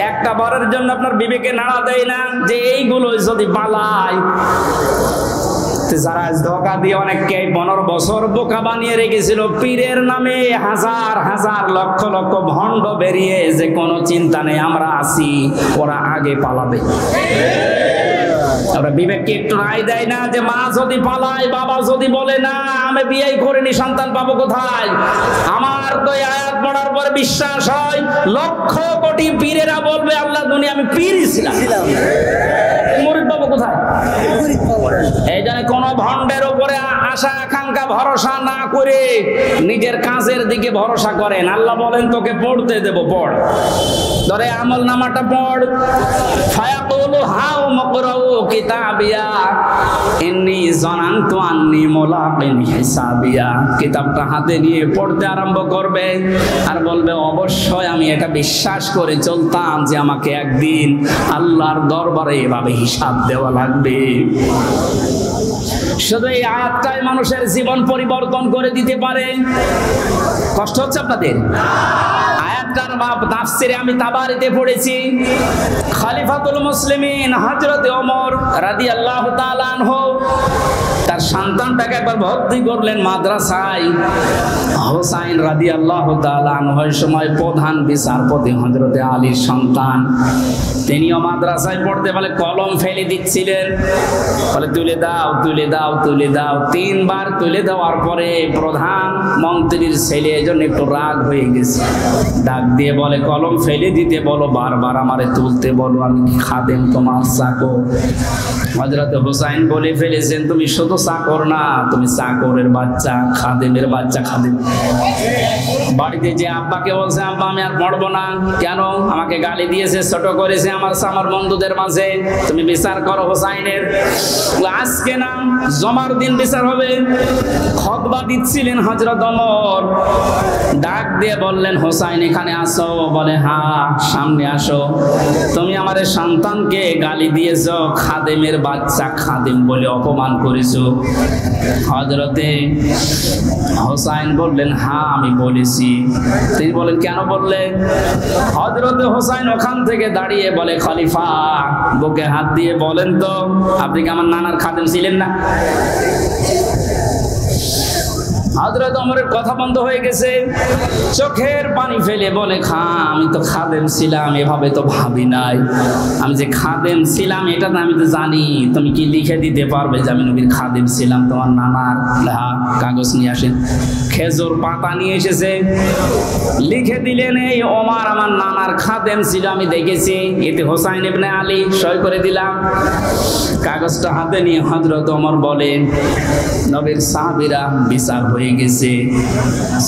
একটা বারের জন্য আপনার বিবেকে নাড়া দেয় না যে এইগুলো যদি পালায়। যারা ধোঁকা দিয়ে অনেককে 15 বছর বোকা বানিয়ে রেখেছিল, পীরের নামে হাজার হাজার লক্ষ লক্ষ ভণ্ড বেরিয়ে, যে কোনো চিন্তা নেই আমরা আছি, ওরা আগে পালাবে। আমরা বিবেককে একটু রায় দেয় না যে মা যদি পালায়, বাবা যদি বলে না আমি বিয়ে করিনি, সন্তান পাবো কোথায়? আমার তো আয়াত পড়ার পরে বিশ্বাস হয়, লক্ষ কোটি পীরেরা বলবে আল্লাহ দুনিয়া আমি পীরই ছিলাম। মুরিদ বাবু কোথায়? এই জন্য কোন ভণ্ডের উপরে আশা আকাঙ্ক্ষা ভরসা না করে নিজের কাজের দিকে ভরসা করেন। আল্লাহ বলেন তোকে পড়তে দেব, পড়, ধরে আমল নামাটা পড়। ফায়াকুলু হাউ মাকরাউ কিতাবিয়া ইন্নী যানানতু আন্নী মুলাকিন হিসাবিয়া। কিতাবটা হাতে নিয়ে পড়তে আরম্ভ করবে আর বলবে অবশ্যই আমি এটা বিশ্বাস করে চলতাম যে আমাকে একদিন আল্লাহর দরবারে এভাবে হিসাব দেওয়া লাগবে। শুধু এই আয়াতটাই মানুষের জীবন পরিবর্তন করে দিতে পারে। কষ্ট হচ্ছে আপনাদের? আয়াতটার তাফসিরে আমি তাবারিতে পড়েছি, খলিফাতুল মুসলিমিন হযরত ওমর রাদিয়াল্লাহু তাআলা আনহু তার সন্তানটাকে একবার ভর্তি করলেন মাদ্রাসায়। হোসাইন রাদিয়াল্লাহু তাআলা আনহু ওই সময় প্রধান বিচারপতি হযরতে আলীর সন্তান, তিনিও মাদ্রাসায় পড়তে বলে কলম ফেলে দিচ্ছিলেন, বলে তুলে দাও তুলে দাও তুলে দাও। তিনবার তুলে দেওয়ার পরে প্রধান মন্ত্রীর ছেলে এজন্য একটু রাগ হয়ে গেছে, ডাক দিয়ে বলে কলম ফেলে দিতে বলো, বারবার আমারে তুলতে বলো, আমি কি খাদেম তোমার চাকর? হযরত হোসাইন বলে ফেলেছেন তুমি শুধু চাকর না, তুমি চাকরের বাচ্চা, খাদেমের বাচ্চা। খাদেম বাড়িতে যে আব্বাকে বলছে আব্বা আমি আর পড়বো না, কেন? আমাকে গালি দিয়েছে, ছোট করেছে আমার বন্ধুদের মাঝে, তুমি বিচার করো হোসাইনের। আজকে না জমার দিন বিচার হবে। খুতবা দিচ্ছিলেন হযরত ওমর, ডাক দিয়ে বললেন হোসাইন এখানে আসো, বলে হ্যাঁ সামনে আসো। তুমি আমার সন্তানকে গালি দিয়েছো, খাদেমের বাচ্চা খাদেম বলে অপমান করেছো। হযরতে হোসাইন বললেন হ্যাঁ আমি বলেছি। তিনি বলেন কেন বললেন? হযরতে হোসাইন ওখান থেকে দাঁড়িয়ে বলে খলিফা বুকে হাত দিয়ে বলেন তো আপনি কি আমার নানার খাদেম ছিলেন না? হযরত ওমরের কথা বন্ধ হয়ে গেছে, চোখের পানি ফেলে বলে আমি তো খাদেম ছিলাম, এভাবে তো ভাবি নাই। আমি যে খাদেম ছিলাম এটা তো আমি তো জানি। তুমি কি লিখে দিতে পারবে যে আমি নবীর খাদেম ছিলাম তোমার নানার? কাগজ নিয়ে আসেন। খেজুর পাতা নিয়ে এসেছে, লিখে দিলেন এই ওমর আমার নানার খাদেম ছিল, আমি দেখেছি, এতে হোসাইন ইবনে আলী সই করে দিলাম। কাগজটা হাতে নিয়ে হযরত ওমর বলেন নবীর সাহাবীরা বিচার হয়ে গেছে।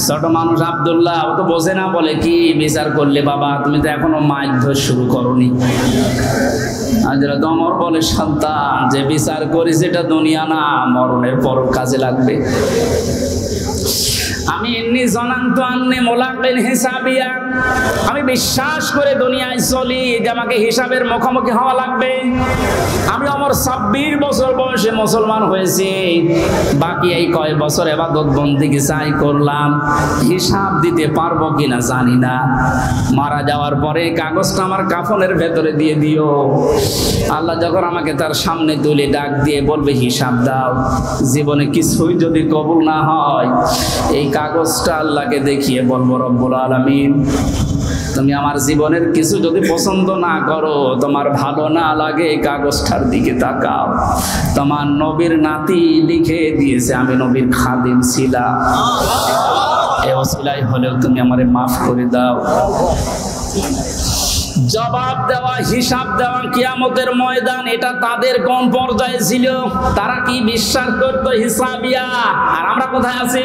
ছোট মানুষ আব্দুল্লাহ ও তো বোঝে না, বলে কি বিচার করলে বাবা? তুমি তো এখনো মারধর শুরু করনি। হযরত ওমর বলে সন্তান যে বিচার করি সেটা দুনিয়া না, মরণের পর কাজে লাগবে। আমি ইন্নী যানানতু আন্নী মুলাকিন হিসাবিয়া, আমি বিশ্বাস করে দুনিয়ায় চলি যে আমাকে হিসাবের মুখোমুখি হওয়া লাগবে। আমি আমার 26 বছর বয়সে মুসলমান হয়েছি, বাকি এই কয় বছর ইবাদত বন্দেগী চাই করলাম, হিসাব দিতে পারবো কিনা জানি না। মারা যাওয়ার পরে কাগজটা আমার কাফনের ভেতরে দিয়ে দিও। আল্লাহ যখন আমাকে তার সামনে তুলে ডাক দিয়ে বলবে হিসাব দাও, জীবনে কিছুই যদি কবুল না হয় এই কাগজটা আল্লাহকে দেখিয়ে বলবো রব্বুল আলামিন তুমি আমার জীবনের কিছু যদি পছন্দ না করো, তোমার ভালো না লাগে, কাগজটার দিকে তাকাও, তোমার নবীর নাতি লিখে দিয়েছে আমি নবীর খাদিম ছিলাম, এই ওসিলাই হলেও তুমি আমারে মাফ করে দাও। জবাব দেওয়া, হিসাব দেওয়া কিয়ামতের ময়দান, এটা তাদের কোন পর্যায়ে ছিল? তারা কি বিশ্বাস করতো হিসাবিয়া? আর আমরা কোথায় আছি?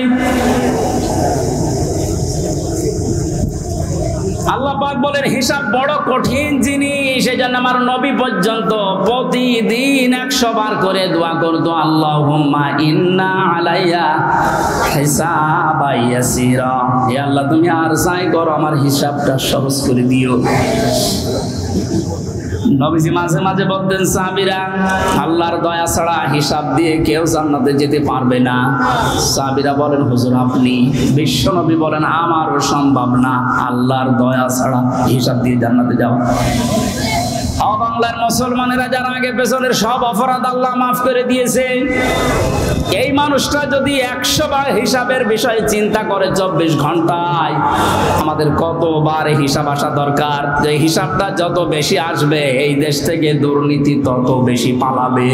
আল্লাহ পাক বলেন হিসাব বড় কঠিন জিনিস, এজন্য আমার নবী পর্যন্ত প্রতিদিন 100 বার করে দোয়া করতো আল্লাহুম্মা ইন্না আলাইয়া হিসাবা ইয়াসিরা, হে আল্লাহ তুমি আর যাই করো আমার হিসাবটা সহজ করে দিও। নবীজি মাঝে মাঝে বলতেন সাহাবীরা আল্লাহর দয়া ছাড়া হিসাব দিয়ে কেউ জান্নাতে যেতে পারবে না। সাহাবীরা বলেন হুজুর আপনি? বিশ্ব নবী বলেন আমারও সম্ভব না আল্লাহর দয়া ছাড়া হিসাব দিয়ে জান্নাতে যাওয়া। বাংলার মুসলমানেরা যারা আগে পেছনের সব অপরাধ আল্লাহ মাফ করে দিয়েছে, এই মানুষটা যদি 100 বার হিসাবের বিষয়ে চিন্তা করে 24 ঘন্টায়, আমাদের কতবার হিসাব আসা দরকার? যে হিসাবটা যত বেশি আসবে এই দেশ থেকে দুর্নীতি তত বেশি পালাবে।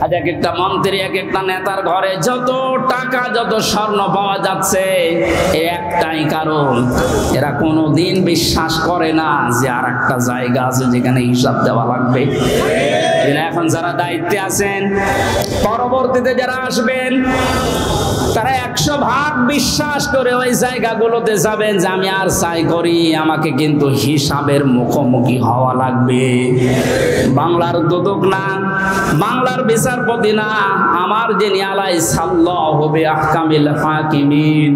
আজ এক একটা মন্ত্রী, এক একটা নেতার ঘরে যত টাকা, যত স্বর্ণ পাওয়া যাচ্ছে, একটাই কারণ, এরা কোনোদিন বিশ্বাস করে না যে আর একটা জায়গা আছে যেখানে হিসাব দেওয়া লাগবে। এখন যারা দায়িত্বে আছেন, পরবর্তীতে যারা আসবেন, তারা 100 ভাগ বিশ্বাস করে ওই জায়গাগুলোতে যাবেন যে আমি আর চাই করি, আমাকে কিন্তু হিসাবের মুখোমুখি হওয়া লাগবে। বাংলার দুদক না, বাংলার বিচারপতি না, আমার যিনি আলাইসাল্লাহু বিআহকামিল হাকিমিন,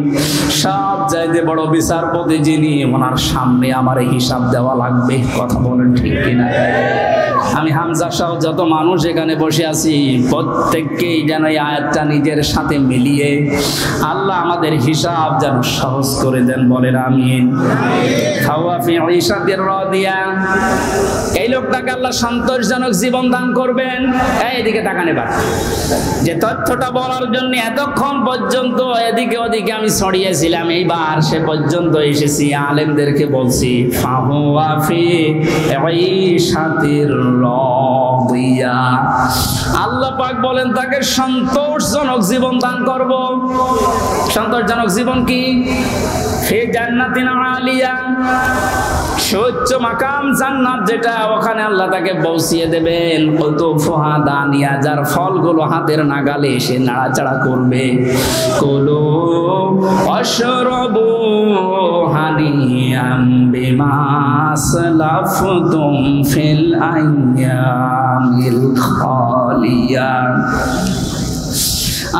সব চাইতে বড় বিচারপতি যিনি, ওনার সামনে আমার হিসাব দেওয়া লাগবে। কথা বলেন ঠিক কিনা? আমি হামজা সহ যত মানুষ এখানে বসে আছি, প্রত্যেককেই যেন এই আয়াতটা নিজের সাথে মিলিয়ে আল্লাহ আমাদের হিসাব যেন সহজ করে দেন। বলেন আমিন। এই লোকটাকে আল্লাহ সন্তোষজনক জীবন দান করবেন। এইদিকে তাকান এবার। যে তথ্যটা বলার জন্য এতক্ষণ পর্যন্ত এদিকে ওদিকে আমি ছড়িয়েছিলাম, এইবার সে পর্যন্ত এসেছি, আলেমদেরকে বলছি ফাহুয়া ফি ঈশাতির রাদিয়া। আল্লাহ পাক বলেন তাকে সন্তোষজনক জীবন দান করব। সন্তোষজনক জীবন কি? ফি জান্নাতিন আলিয়া, সুউচ্চ মাকাম জান্নাত যেটা, ওখানে আল্লাহ তাকে পৌঁছিয়ে দেবেন। কুতুফুহা দানিয়া, যার ফলগুলো হাতের নাগালে এসে নাড়াচাড়া করবে। কুলু ওয়াশরাবু হানিয়াম বিমা আসলাফতুম ফিল আইয়ামিল খালিয়া।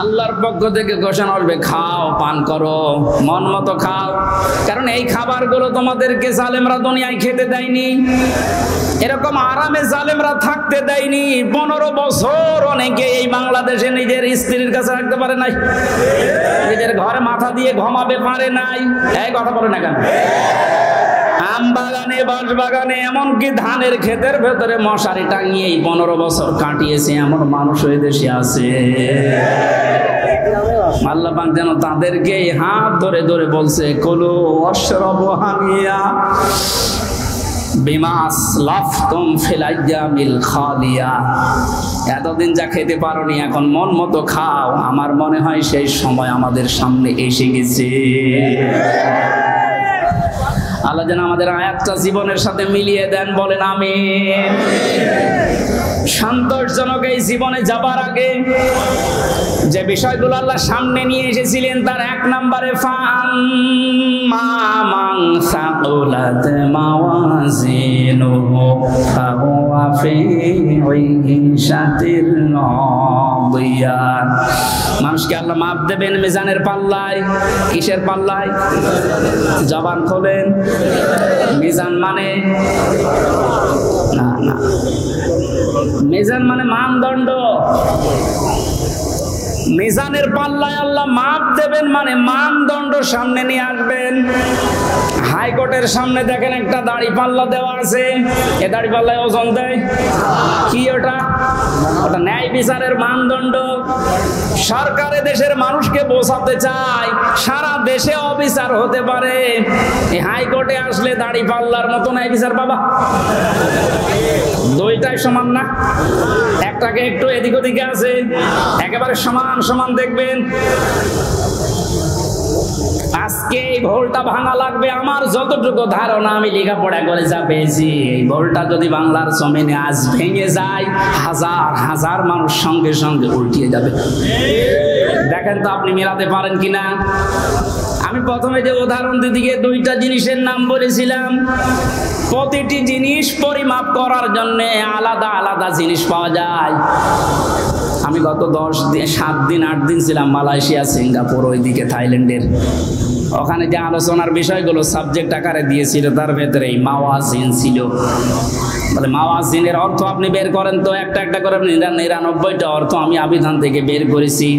আল্লাহর পক্ষ থেকে ঘোষণা করবে, খাও, পান করো, মন মতো খাও, কারণ এই খাবারগুলো তোমাদেরকে জালেমরা দুনিয়ায় খেতে দেয়নি, এরকম আরামে জালেমরা থাকতে দেয়নি। 15 বছর অনেকে এই বাংলাদেশে নিজের স্ত্রীর কাছে রাখতে পারে নাই, নিজের ঘরে মাথা দিয়ে ঘুমাবে পারে নাই। এই কথা বলে না কেন? আম বাগানে, বাঁশ বাগানে, এমনকি ধানের ক্ষেতের ভেতরে মশারি টাঙিয়ে 15 বছর কাটিয়েছে এমন মানুষ ওই দেশে আছে। আল্লাহ পাক যেন তাদেরকে হাত ধরে ধরে বলছে, কুলু ওয়াশরাবু হানিয়া বিমা আসলাফতুম ফিল আইয়ামিল খালিয়া। এতদিন যা খেতে পারোনি, এখন মন মতো খাও। আমার মনে হয় সেই সময় আমাদের সামনে এসে গেছে। আল্লাহ যেন আমাদের আয়াতটা জীবনের সাথে মিলিয়ে দেন। বলেন আমিন। সন্তোষজনক এই জীবনে যাবার আগে যে বিষয়গুলো আল্লাহ সামনে নিয়ে এসেছিলেন, তার 1 নম্বরে ফাআম্মা মান সাকুলাত মাওয়াজিনুহু ফাহুয়া ফি ঈশাতির রাদিয়া। মানুষকে আল্লাহ মাপ দেবেন মিজানের পাল্লায়। কিসের পাল্লায়? জবান খোলেন। মিজান মানে না, না, মিজান মানে মানদণ্ড। মিজানের পাল্লায় আল্লাহ মাপ দেবেন মানে মানদণ্ড সামনে নিয়ে আসবেন। হাইকোর্টের সামনে দেখেন একটা দাড়ি পাল্লা দেওয়া আছে, এ দাড়ি পাল্লায় ওজন দেয় কি? ওটা ন্যায় বিচারের মানদণ্ড। সরকারে দেশের মানুষকে বোঝাতে চায় সারা দেশে অবিচার হতে পারে, এই হাইকোর্টে আসলে দাড়ি পাল্লার মতো ন্যায় বিচার বাবা। দুইটাই সমান না, একটাকে একটু এদিক ওদিকে আছে, একেবারে সমান সমান দেখবেন। আজকে এই ভোলটা ভাঙা লাগবে। আমার যতটুকু ধারণা, আমি লেখাপড়া করে যা পেয়েছি, এই ভোলটা যদি বাংলার জমিনে আজ ভেঙে যায়, হাজার হাজার মানুষ সঙ্গে সঙ্গে উল্টিয়ে যাবে। দেখেন তো আপনি মেলাতে পারেন কিনা। আমি প্রথমে যে উদাহরণ দিকে 2টা জিনিসের নাম বলেছিলাম, প্রতিটি জিনিস পরিমাপ করার জন্য আলাদা আলাদা জিনিস পাওয়া যায়। আমি গত 7 দিন 8 দিন ছিলাম মালয়েশিয়া, সিঙ্গাপুর, ওইদিকে থাইল্যান্ডের। ওখানে যে আলোচনার বিষয়গুলো সাবজেক্ট আকারে দিয়েছিল, তার ভেতরে মাওয়াজিন ছিল। বলে মাওয়াজিনের অর্থ আপনি বের করেন তো, একটা একটা করে 99টা অর্থ আমি আবিধান থেকে বের করেছি।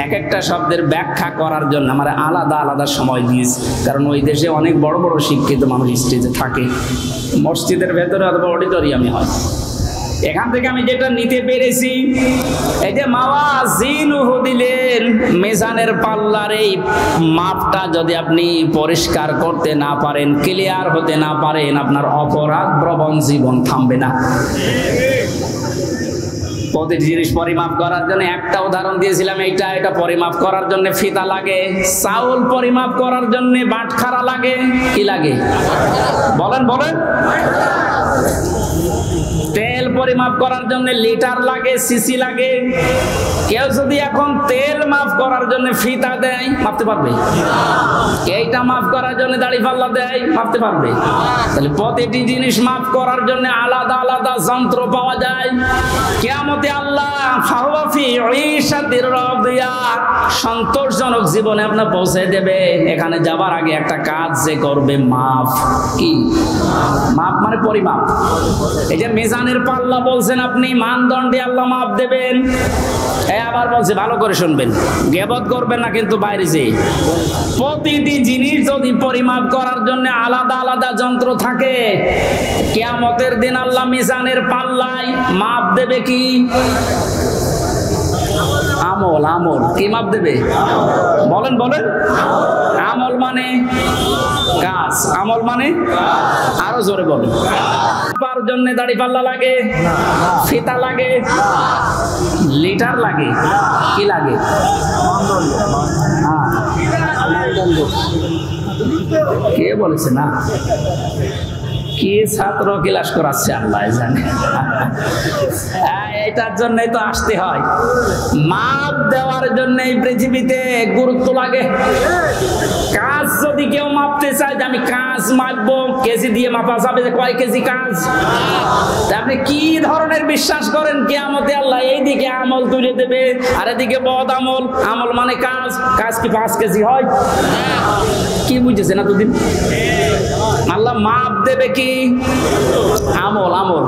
এক একটা শব্দের ব্যাখ্যা করার জন্য আমার আলাদা আলাদা সময় দিয়েছি, কারণ ওই দেশে অনেক বড় বড় শিক্ষিত মানুষ স্টেজে থাকে, মসজিদের ভেতরে অথবা অডিটোরিয়ামে হয়। এখান থেকে আমি যেটা নিতে পেরেছি, এই যে মাওয়াজিনুহু দিলেন, মিজানের পাল্লার এই মাপটা যদি আপনি পরিষ্কার করতে না পারেন, ক্লিয়ার হতে না পারেন, আপনার অপরাধ প্রবণ জীবন থামবে না। প্রতিটি জিনিস পরিমাপ করার জন্য একটা উদাহরণ দিয়েছিলাম, এটা পরিমাপ করার জন্য ফিতা লাগে, চাউল পরিমাপ করার জন্য বাটখারা লাগে, কি লাগে বলেন বলেন, তেল পরিমাপ করার জন্য লিটার লাগে, সিসি লাগে। কেউ যদি এখন তেল মাপ করার জন্য ফিতা দেয়, মাপতে পারবে? এইটা মাপ করার জন্য দাড়ি পাল্লা দেয়, মাপতে পারবে? তাহলে প্রতিটি জিনিস মাপ করার জন্য আলাদা আলাদা যন্ত্র পাওয়া যায়। কিয়ামতে আল্লাহ ফাহুয়া ফি ঈশাতির রাদিয়া, সন্তোষজনক জীবনে আপনার পৌঁছে দেবে। এখানে যাবার আগে একটা কাজ যে করবে, মাপ। কি মাপ? মানে পরিমাপ। এই যে মিজানের পাল্লা বলছেন আপনি, মানদণ্ডে আল্লাহ মাপ দেবেন। আবার বলছে, ভালো করে শুনবেন, গীবত করবেন না কিন্তু বাইরে যে। প্রতিটি জিনিস যদি পরিমাপ করার জন্য আলাদা আলাদা যন্ত্র থাকে, কিয়ামতের দিন আল্লাহ মিজানের পাল্লায় মাপ দেবে কি? আমল। আমল কি মাপ দেবে? বলেন বলেন। আমল মানে কাজ, আমল মানে আরো জোরে বলেন। তার জন্য দাড়ি পাল্লা লাগে, ফিতা লাগে, লিটার লাগে, কি লাগে? কে বলেছে না? কি ছাত্র ক্লাস করাচ্ছে আল্লাহ জানে। এটার জন্যই তো আসতে হয়। মাপ দেওয়ার জন্য এই পৃথিবীতে গুরুত্ব লাগে। কাজ যদি কেউ মাপতে চায় যে আমি কাজ মাপবো, কেজি দিয়ে মাপা যাবে যে কয় কেজি কাজ। আপনি কি ধরনের বিশ্বাস করেন কিয়ামতে আল্লাহ এইদিকে আমল তুলে দেবে আর এদিকে বদ আমল? আমল মানে কাজ, কাজ কি 5 কেজি হয়? কি বুঝেছেন এতদিন? আল্লাহ মাপ দেবে কি? আমল। আমল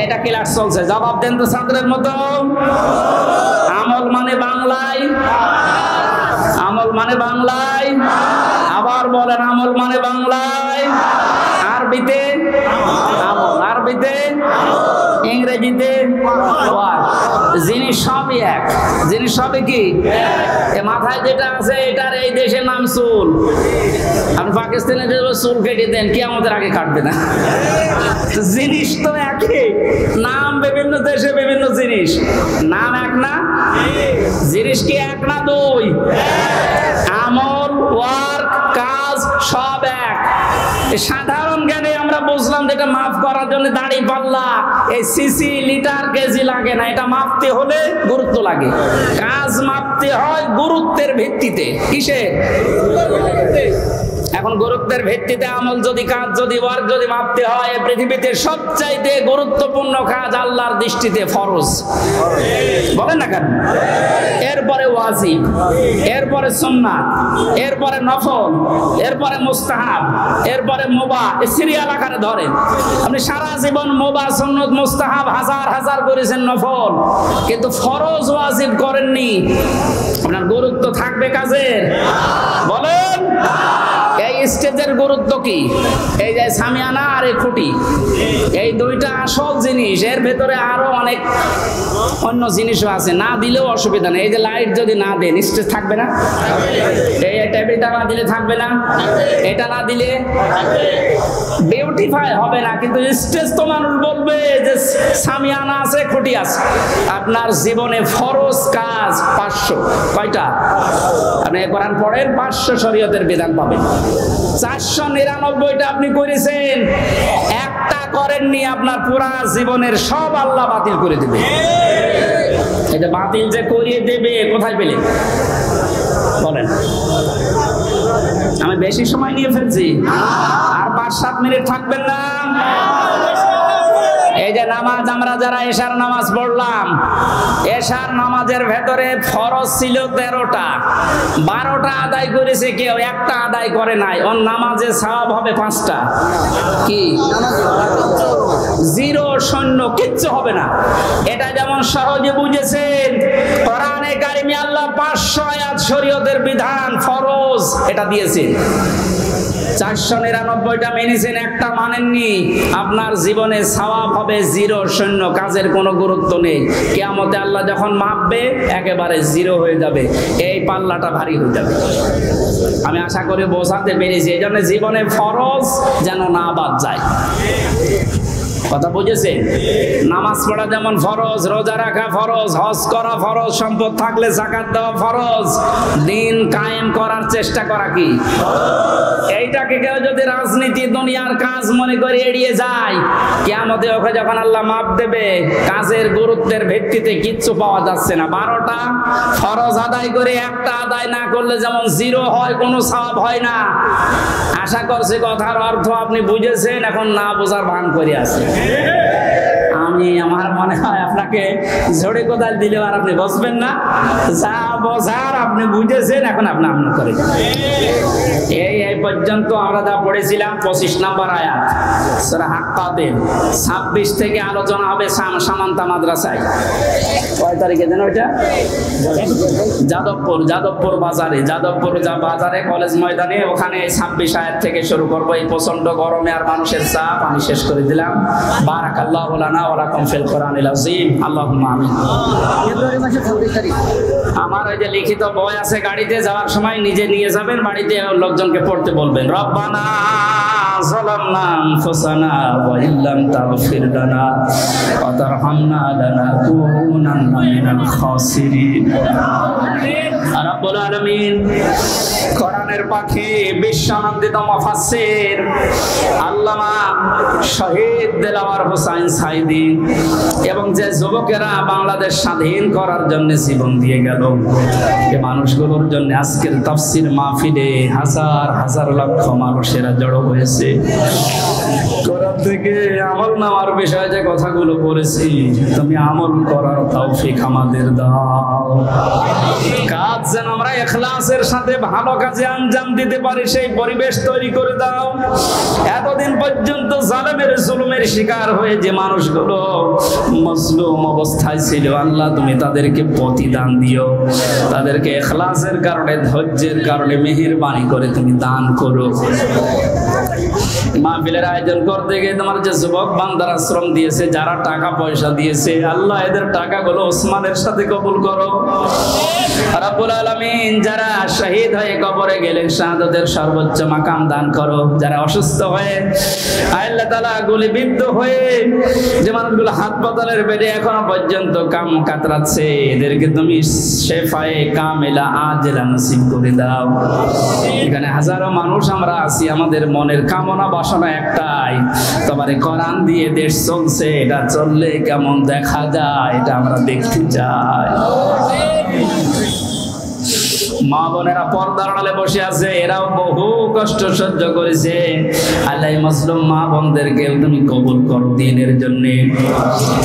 এটা ক্লাস চলছে, জবাব দেন তো ছাত্রের মতো। আমল মানে বাংলায়, আমল মানে বাংলায়, আবার বলেন আমল মানে বাংলায়, আরবিতে আমল, আরবিতে, ইংরেজিতে জিনিস সবই এক। জিনিস সবই কি? মাথায় যেটা আছে এটার এই দেশের নাম চুল। আপনি পাকিস্তানে চুল কেটে দেন, কি আমাদের আগে কাটবে না? জিনিস তো একই, নাম বিভিন্ন দেশে বিভিন্ন জিনিস, নাম এক না? জিনিস কি এক না দুই? আমল, ওয়ার্ক, কাজ সব এক। সাধারণ জ্ঞানে আমরা বুঝলাম যেটা মাপ করার জন্য দাড়ি পাল্লা, এই সিসি, লিটার, কেজি লাগে না। এটা মাপতে হলে গুরুত্ব লাগে। কাজ মাপতে হয় গুরুত্বের ভিত্তিতে। কিসের? এখন গুরুত্বের ভিত্তিতে আমল যদি, কাজ যদি, ওয়ার্ক যদি মাপতে হয়, পৃথিবীতে সবচাইতে গুরুত্বপূর্ণ কাজ আল্লাহর দৃষ্টিতে ফরজ। বলেন না কেন? এরপরে ওয়াজিব, এরপরে সুন্নাত, এরপরে নফল, এরপরে মুস্তাহাব, এরপরে মুবাহ। সিরিয়াল আকারে ধরেন। আপনি সারা জীবন মুবাহ, সুন্নাত, মুস্তাহাব হাজার হাজার করেছেন, নফল, কিন্তু ফরজ ওয়াজিব করেননি। আপনার গুরুত্ব থাকবে কাজের? বলেন। এই স্টেজের গুরুত্ব কি? এই যে সামিয়ানা আর এই খুঁটি, এই দুইটা আসল জিনিস। এর ভেতরে আরো অনেক অন্য জিনিসও আছে, না দিলেও অসুবিধা নেই। এই যে লাইট যদি না দেন, স্টেজ থাকবে না? এই টেবিলটা না দিলে থাকবে না? এটা না দিলে বিউটিফাই হবে না। কিন্তু স্টেজ তো মানুষ বলবে যে সামিয়ানা আছে, খুঁটি আছে। আপনার জীবনে ফরজ কাজ 500। কয়টা? আপনি কোরআন পড়েন, 500 শরীয়তের বিধান পাবেন। 499টা আপনি করেছেন, একটা করেননি, আপনার পুরা জীবনের সব আল্লাহ বাতিল করে দেবে। এটা বাতিল যে করিয়ে দেবে কোথায় পেলে? বলেন। আমি বেশি সময় নিয়ে ফেলছি, আর 5-7 মিনিট থাকবেন না? এই যে নামাজ, আমরা যারা এশার নামাজ পড়লাম, এশার নামাজের ভেতরে ফরজ ছিল 13টা, 12টা আদায় করেছে কেউ, একটা আদায় করে নাই। ওর নামাজে সওয়াব হবে 5টা। কি? 0 শূন্য, কিচ্ছু হবে না। এটা যেমন সহজে বুঝেছেন, কোরআনে কারিমে আল্লাহ 500 আয়াত শরীয়তের বিধান ফরজ এটা দিয়েছেন। 499টা মেনেছেন, একটা মানেননি। আপনার জীবনে সওয়াব হবে 0 শূন্য, কাজের কোনো গুরুত্ব নেই। কিয়ামতে আল্লাহ যখন মাপবে একেবারে 0 হয়ে যাবে। এই পাল্লাটা ভারী হয়ে যাবে। আমি আশা করি বোঝাতে পেরেছি। এই জন্য জীবনে ফরজ যেন না বাদ যায়। কথা বুঝেছেন? নামাজ পড়া যেমন ফরজ, রোজা রাখা ফরজ, হজ করা ফরজ, সম্পদ থাকলে যাকাত দেওয়া ফরজ, দিন কায়েম করার চেষ্টা করা কি? এইটাকে কেউ যদি রাজনীতি দুনিয়ার কাজ মনে করে এড়িয়ে যায়, কিয়ামতে ওকে যখন আল্লাহ মাপ দেবে, কাজের গুরুত্বের ভিত্তিতে কিচ্ছু পাওয়া যাচ্ছে না। 12টা ফরজ আদায় করে একটা আদায় না করলে যেমন জিরো হয়, কোনো সওয়াব হয় না। আশা করছি কথার অর্থ আপনি বুঝেছেন, এখন না বোঝার ভান করে আছে। আমার মনে হয় আপনাকে ঝড়ে কোদাল দিলে আর আপনি বসবেন না, যা বোঝার আপনি বুঝেছেন, এখন আপনি আমল করে যান। এই পর্যন্ত আমরা যা পড়েছিলাম 25 নম্বর আয়াত সূরা হাক্কাতের। 26 থেকে আলোচনা হবে সামান্তা মাদ্রাসায়। কয় তারিখে যেন ওইটা? যাদবপুর বাজারে, বাজারে কলেজ ময়দানে, ওখানে 26 আয়াত থেকে শুরু করবো। এই প্রচন্ড গরমে আর মানুষের চাপ আমি শেষ করে দিলাম। বারাকাল্লাহু লানা ওয়া লাকুম ফিল কোরআনিল আযীম। আল্লাহুম্মা আমিন। ফেব্রুয়ারি মাসের 26 তারিখ আমার ওই যে লিখিত বই আছে, গাড়িতে যাওয়ার সময় নিজে নিয়ে যাবেন, বাড়িতে লোকজনকে পড়তে বলবেন। রব্বানা যালামনা আনফুসানা ওয়া ইল্লাম তাগফির লানা ওয়া তারহামনা লানাকুনান্না মিনাল খাসিরিন। রাব্বুল আলামিন কোরআনের পাখি, বিশ্বনন্দিত মুফাসসির আল্লামা শহীদ দেলাওয়ার হোসাইন সাইদি এবং যে যুবকেরা বাংলাদেশ স্বাধীন করার জন্য জীবন দিয়ে গেল, এই মানুষগুলোর জন্য আজকের তাফসীর মাহফিলে হাজার হাজার লক্ষ মানুষেরা জড়ো হয়েছে। কোরআন থেকে আমল নেওয়ার বিষয়ে যে কথাগুলো বলেছি, তুমি আমল করার তৌফিক আমাদের দাও। কাজ যেন আমরা ইখলাসের সাথে ভালো কাজে আঞ্জাম দিতে পারি, সেই পরিবেশ তৈরি করে দাও। এতদিন পর্যন্ত জালেমের জুলুমের শিকার হয়ে যে মানুষগুলো মজলুম অবস্থায় ছিল, আল্লাহ তুমি তাদেরকে প্রতিদান দিও, তাদেরকে ইখলাসের কারণে, ধৈর্যের কারণে মেহেরবানি করে তুমি দান করো। মাহফিলের আয়োজন করতে গিয়ে তোমার যে যুবক বান্দারা শ্রম দিয়েছে, যারা টাকা পয়সা দিয়েছে, আল্লাহ এদের টাকাগুলো ওসমানের সাথে কবুল করো। রাব্বুল আলামিন যারা শহীদ হয়ে কবরে গেলেন, শাহাদাতের সর্বোচ্চ মাকাম দান করো। যারা অসুস্থ হয়ে আল্লাহ তাআলা গুলিবিদ্ধ হয়ে যে মানুষগুলো হাসপাতালের বেডে এখনো পর্যন্ত কাম কাতরাচ্ছে, এদেরকে তুমি শেফায়ে কামিলা আজলা নসিব করে দাও। এখানে হাজারো মানুষ আমরা আছি, আমাদের মনের কামনা বাসনা একটাই, তোমার কোরআন দিয়ে দেশ চলছে, এটা চললে কেমন দেখা যায় এটা আমরা দেখতে চাই। মা বোনেরা পর্দার আড়ালে বসে আছে, এরাও বহু কষ্ট সহ্য করেছে। আল্লাহ মজলুম মা বোনদেরকে তুমি কবুল করো দ্বীনের জন্য।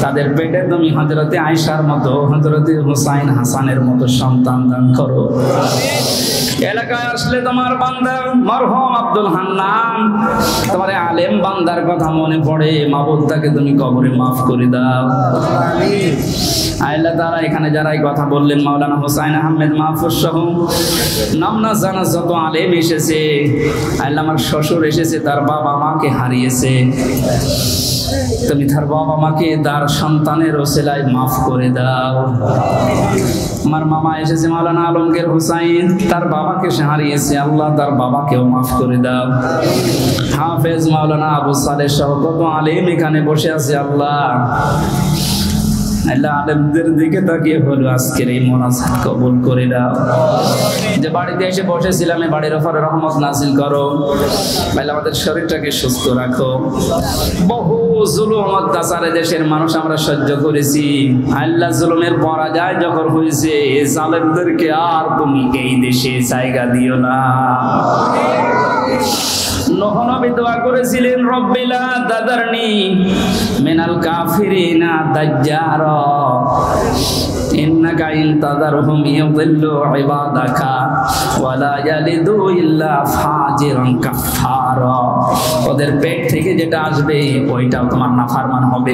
তাদের পেটে তুমি হযরতে আয়েশার মতো, হযরতে হুসাইন হাসানের মতো সন্তান দান করো। এলাকায় আসলে তোমার বান্দা মরহুম আব্দুল হান্নান, তোমার আলেম বান্দার কথা মনে পড়ে, মাবুদ তাকে তুমি কবরে মাফ করে দাও। আল্লাহ তাআলা এখানে যারাই কথা বললেন, মাওলানা হোসাইন আহমেদ মাহফুজ সহ নামনা জানা যত আলেম এসেছে, আল্লাহ আমার শ্বশুর এসেছে, তার বাবা মাকে হারিয়েছে, তুমি তার বাবা মাকে তার সন্তানের ওসিলায় মাফ করে দাও। আমার মামা এসেছে মাওলানা আলমগীর হোসাইন, তার বাবাকে সে হারিয়েছে, আল্লাহ তার বাবাকেও মাফ করে দাও। হাফেজ মাওলানা আবু সালেহ সহ কত আলেম এখানে বসে আছে, আল্লাহ আল্লাহ আলেমদের দিকে তাকিয়ে হলো আজকের এই মোনাজাত কবুল করে দাও। যে বাড়িতে এসে বসেছিলাম, এই বাড়ির উপরে রহমত নাযিল করো। আল্লাহ আমাদের শরীরটাকে সুস্থ রাখো। বহু জুলুম অত্যাচারে দেশের মানুষ আমরা সহ্য করেছি, আল্লাহ জুলুমের পরাজয় যখন হয়েছে, জালেমদেরকে আর তুমি এই দেশে জায়গা দিও না। নূহ নবী দোয়া করেছিলেন, রব্বিলা তাদারনি মিনাল কাফিরিনা দাজ্জারা ইন্নাকা ইন তাদারহুম ইউদিল্লু ইবাদাকা ওয়া লা ইয়ালিদু ইল্লা ফাজিরান কাফারা। ওদের পেট থেকে যেটা আসবে ওইটাও তোমার নাফরমান হবে।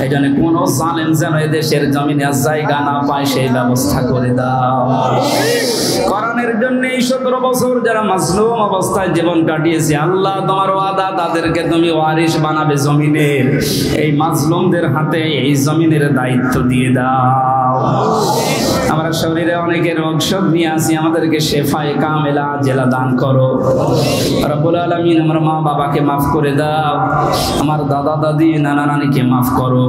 এইজন্য কোন জালেম যেন এদেশের জমিনে জায়গা না পায়, সেই ব্যবস্থা করে দাও। কোরআনের জন্য এই 17 বছর যারা মাজলুম অবস্থায় জীবন কাটিয়েছে, আল্লাহ তোমার ওয়াদা, তাদেরকে তুমি ওয়ারিশ বানাবে জমিনের। এই মাজলুমদের হাতে এই জমিনের দায়িত্ব দিয়ে দাও। আমরা শরীরে অনেকে রোগ শোক নিয়ে আসি, আমাদেরকে শেফায়ে কামেলা আজেলা দান করো রব্বুল আলামিন। আমার মা বাবাকে মাফ করে দাও, আমার দাদা দাদি নানা নানিকে মাফ করো।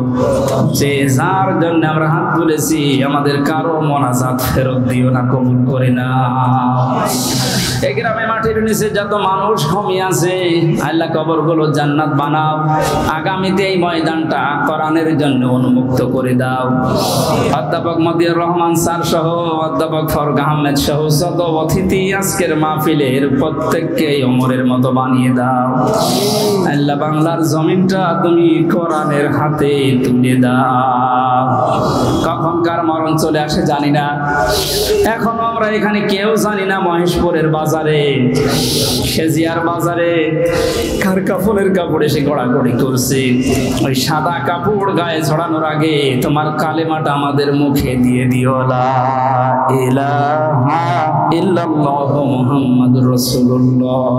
যে যার জন্য আমরা হাত তুলেছি আমাদের কারো মোনাজাত ফেরত দিও না, কবুল করে না। এই গ্রামে মাটির নিচে যত মানুষ ঘুমিয়ে আছে আল্লাহ কবরগুলো জান্নাত বানাও। আগামীতে এই ময়দানটা কোরআনের জন্য উন্মুক্ত করে দাও। অধ্যাপক মতিউর রহমান স্যার সহ অধ্যাপক ফরক আহমেদ সহ যত অতিথি আজকের মাহফিলের প্রত্যেককে ওমরের মতো বানিয়ে দাও আল্লাহ। বাংলার জমিনটা তুমি কোরআনের হাতে তুলে দাও। কখন কার মরণ চলে আসে জানি না, এখন আমরা এখানে কেউ জানি না মহেশপুরের বাজারে, সেজিয়ার বাজারে কার কাপড়ের কাপড় এসে গড়াগড়ি করছে। ওই সাদা কাপড় গায়ে ছড়ানোর আগে তোমার কালেমাটা আমাদের মুখে দিয়ে দিও, লা ইলাহা ইল্লাল্লাহু মুহাম্মাদুর রাসূলুল্লাহ।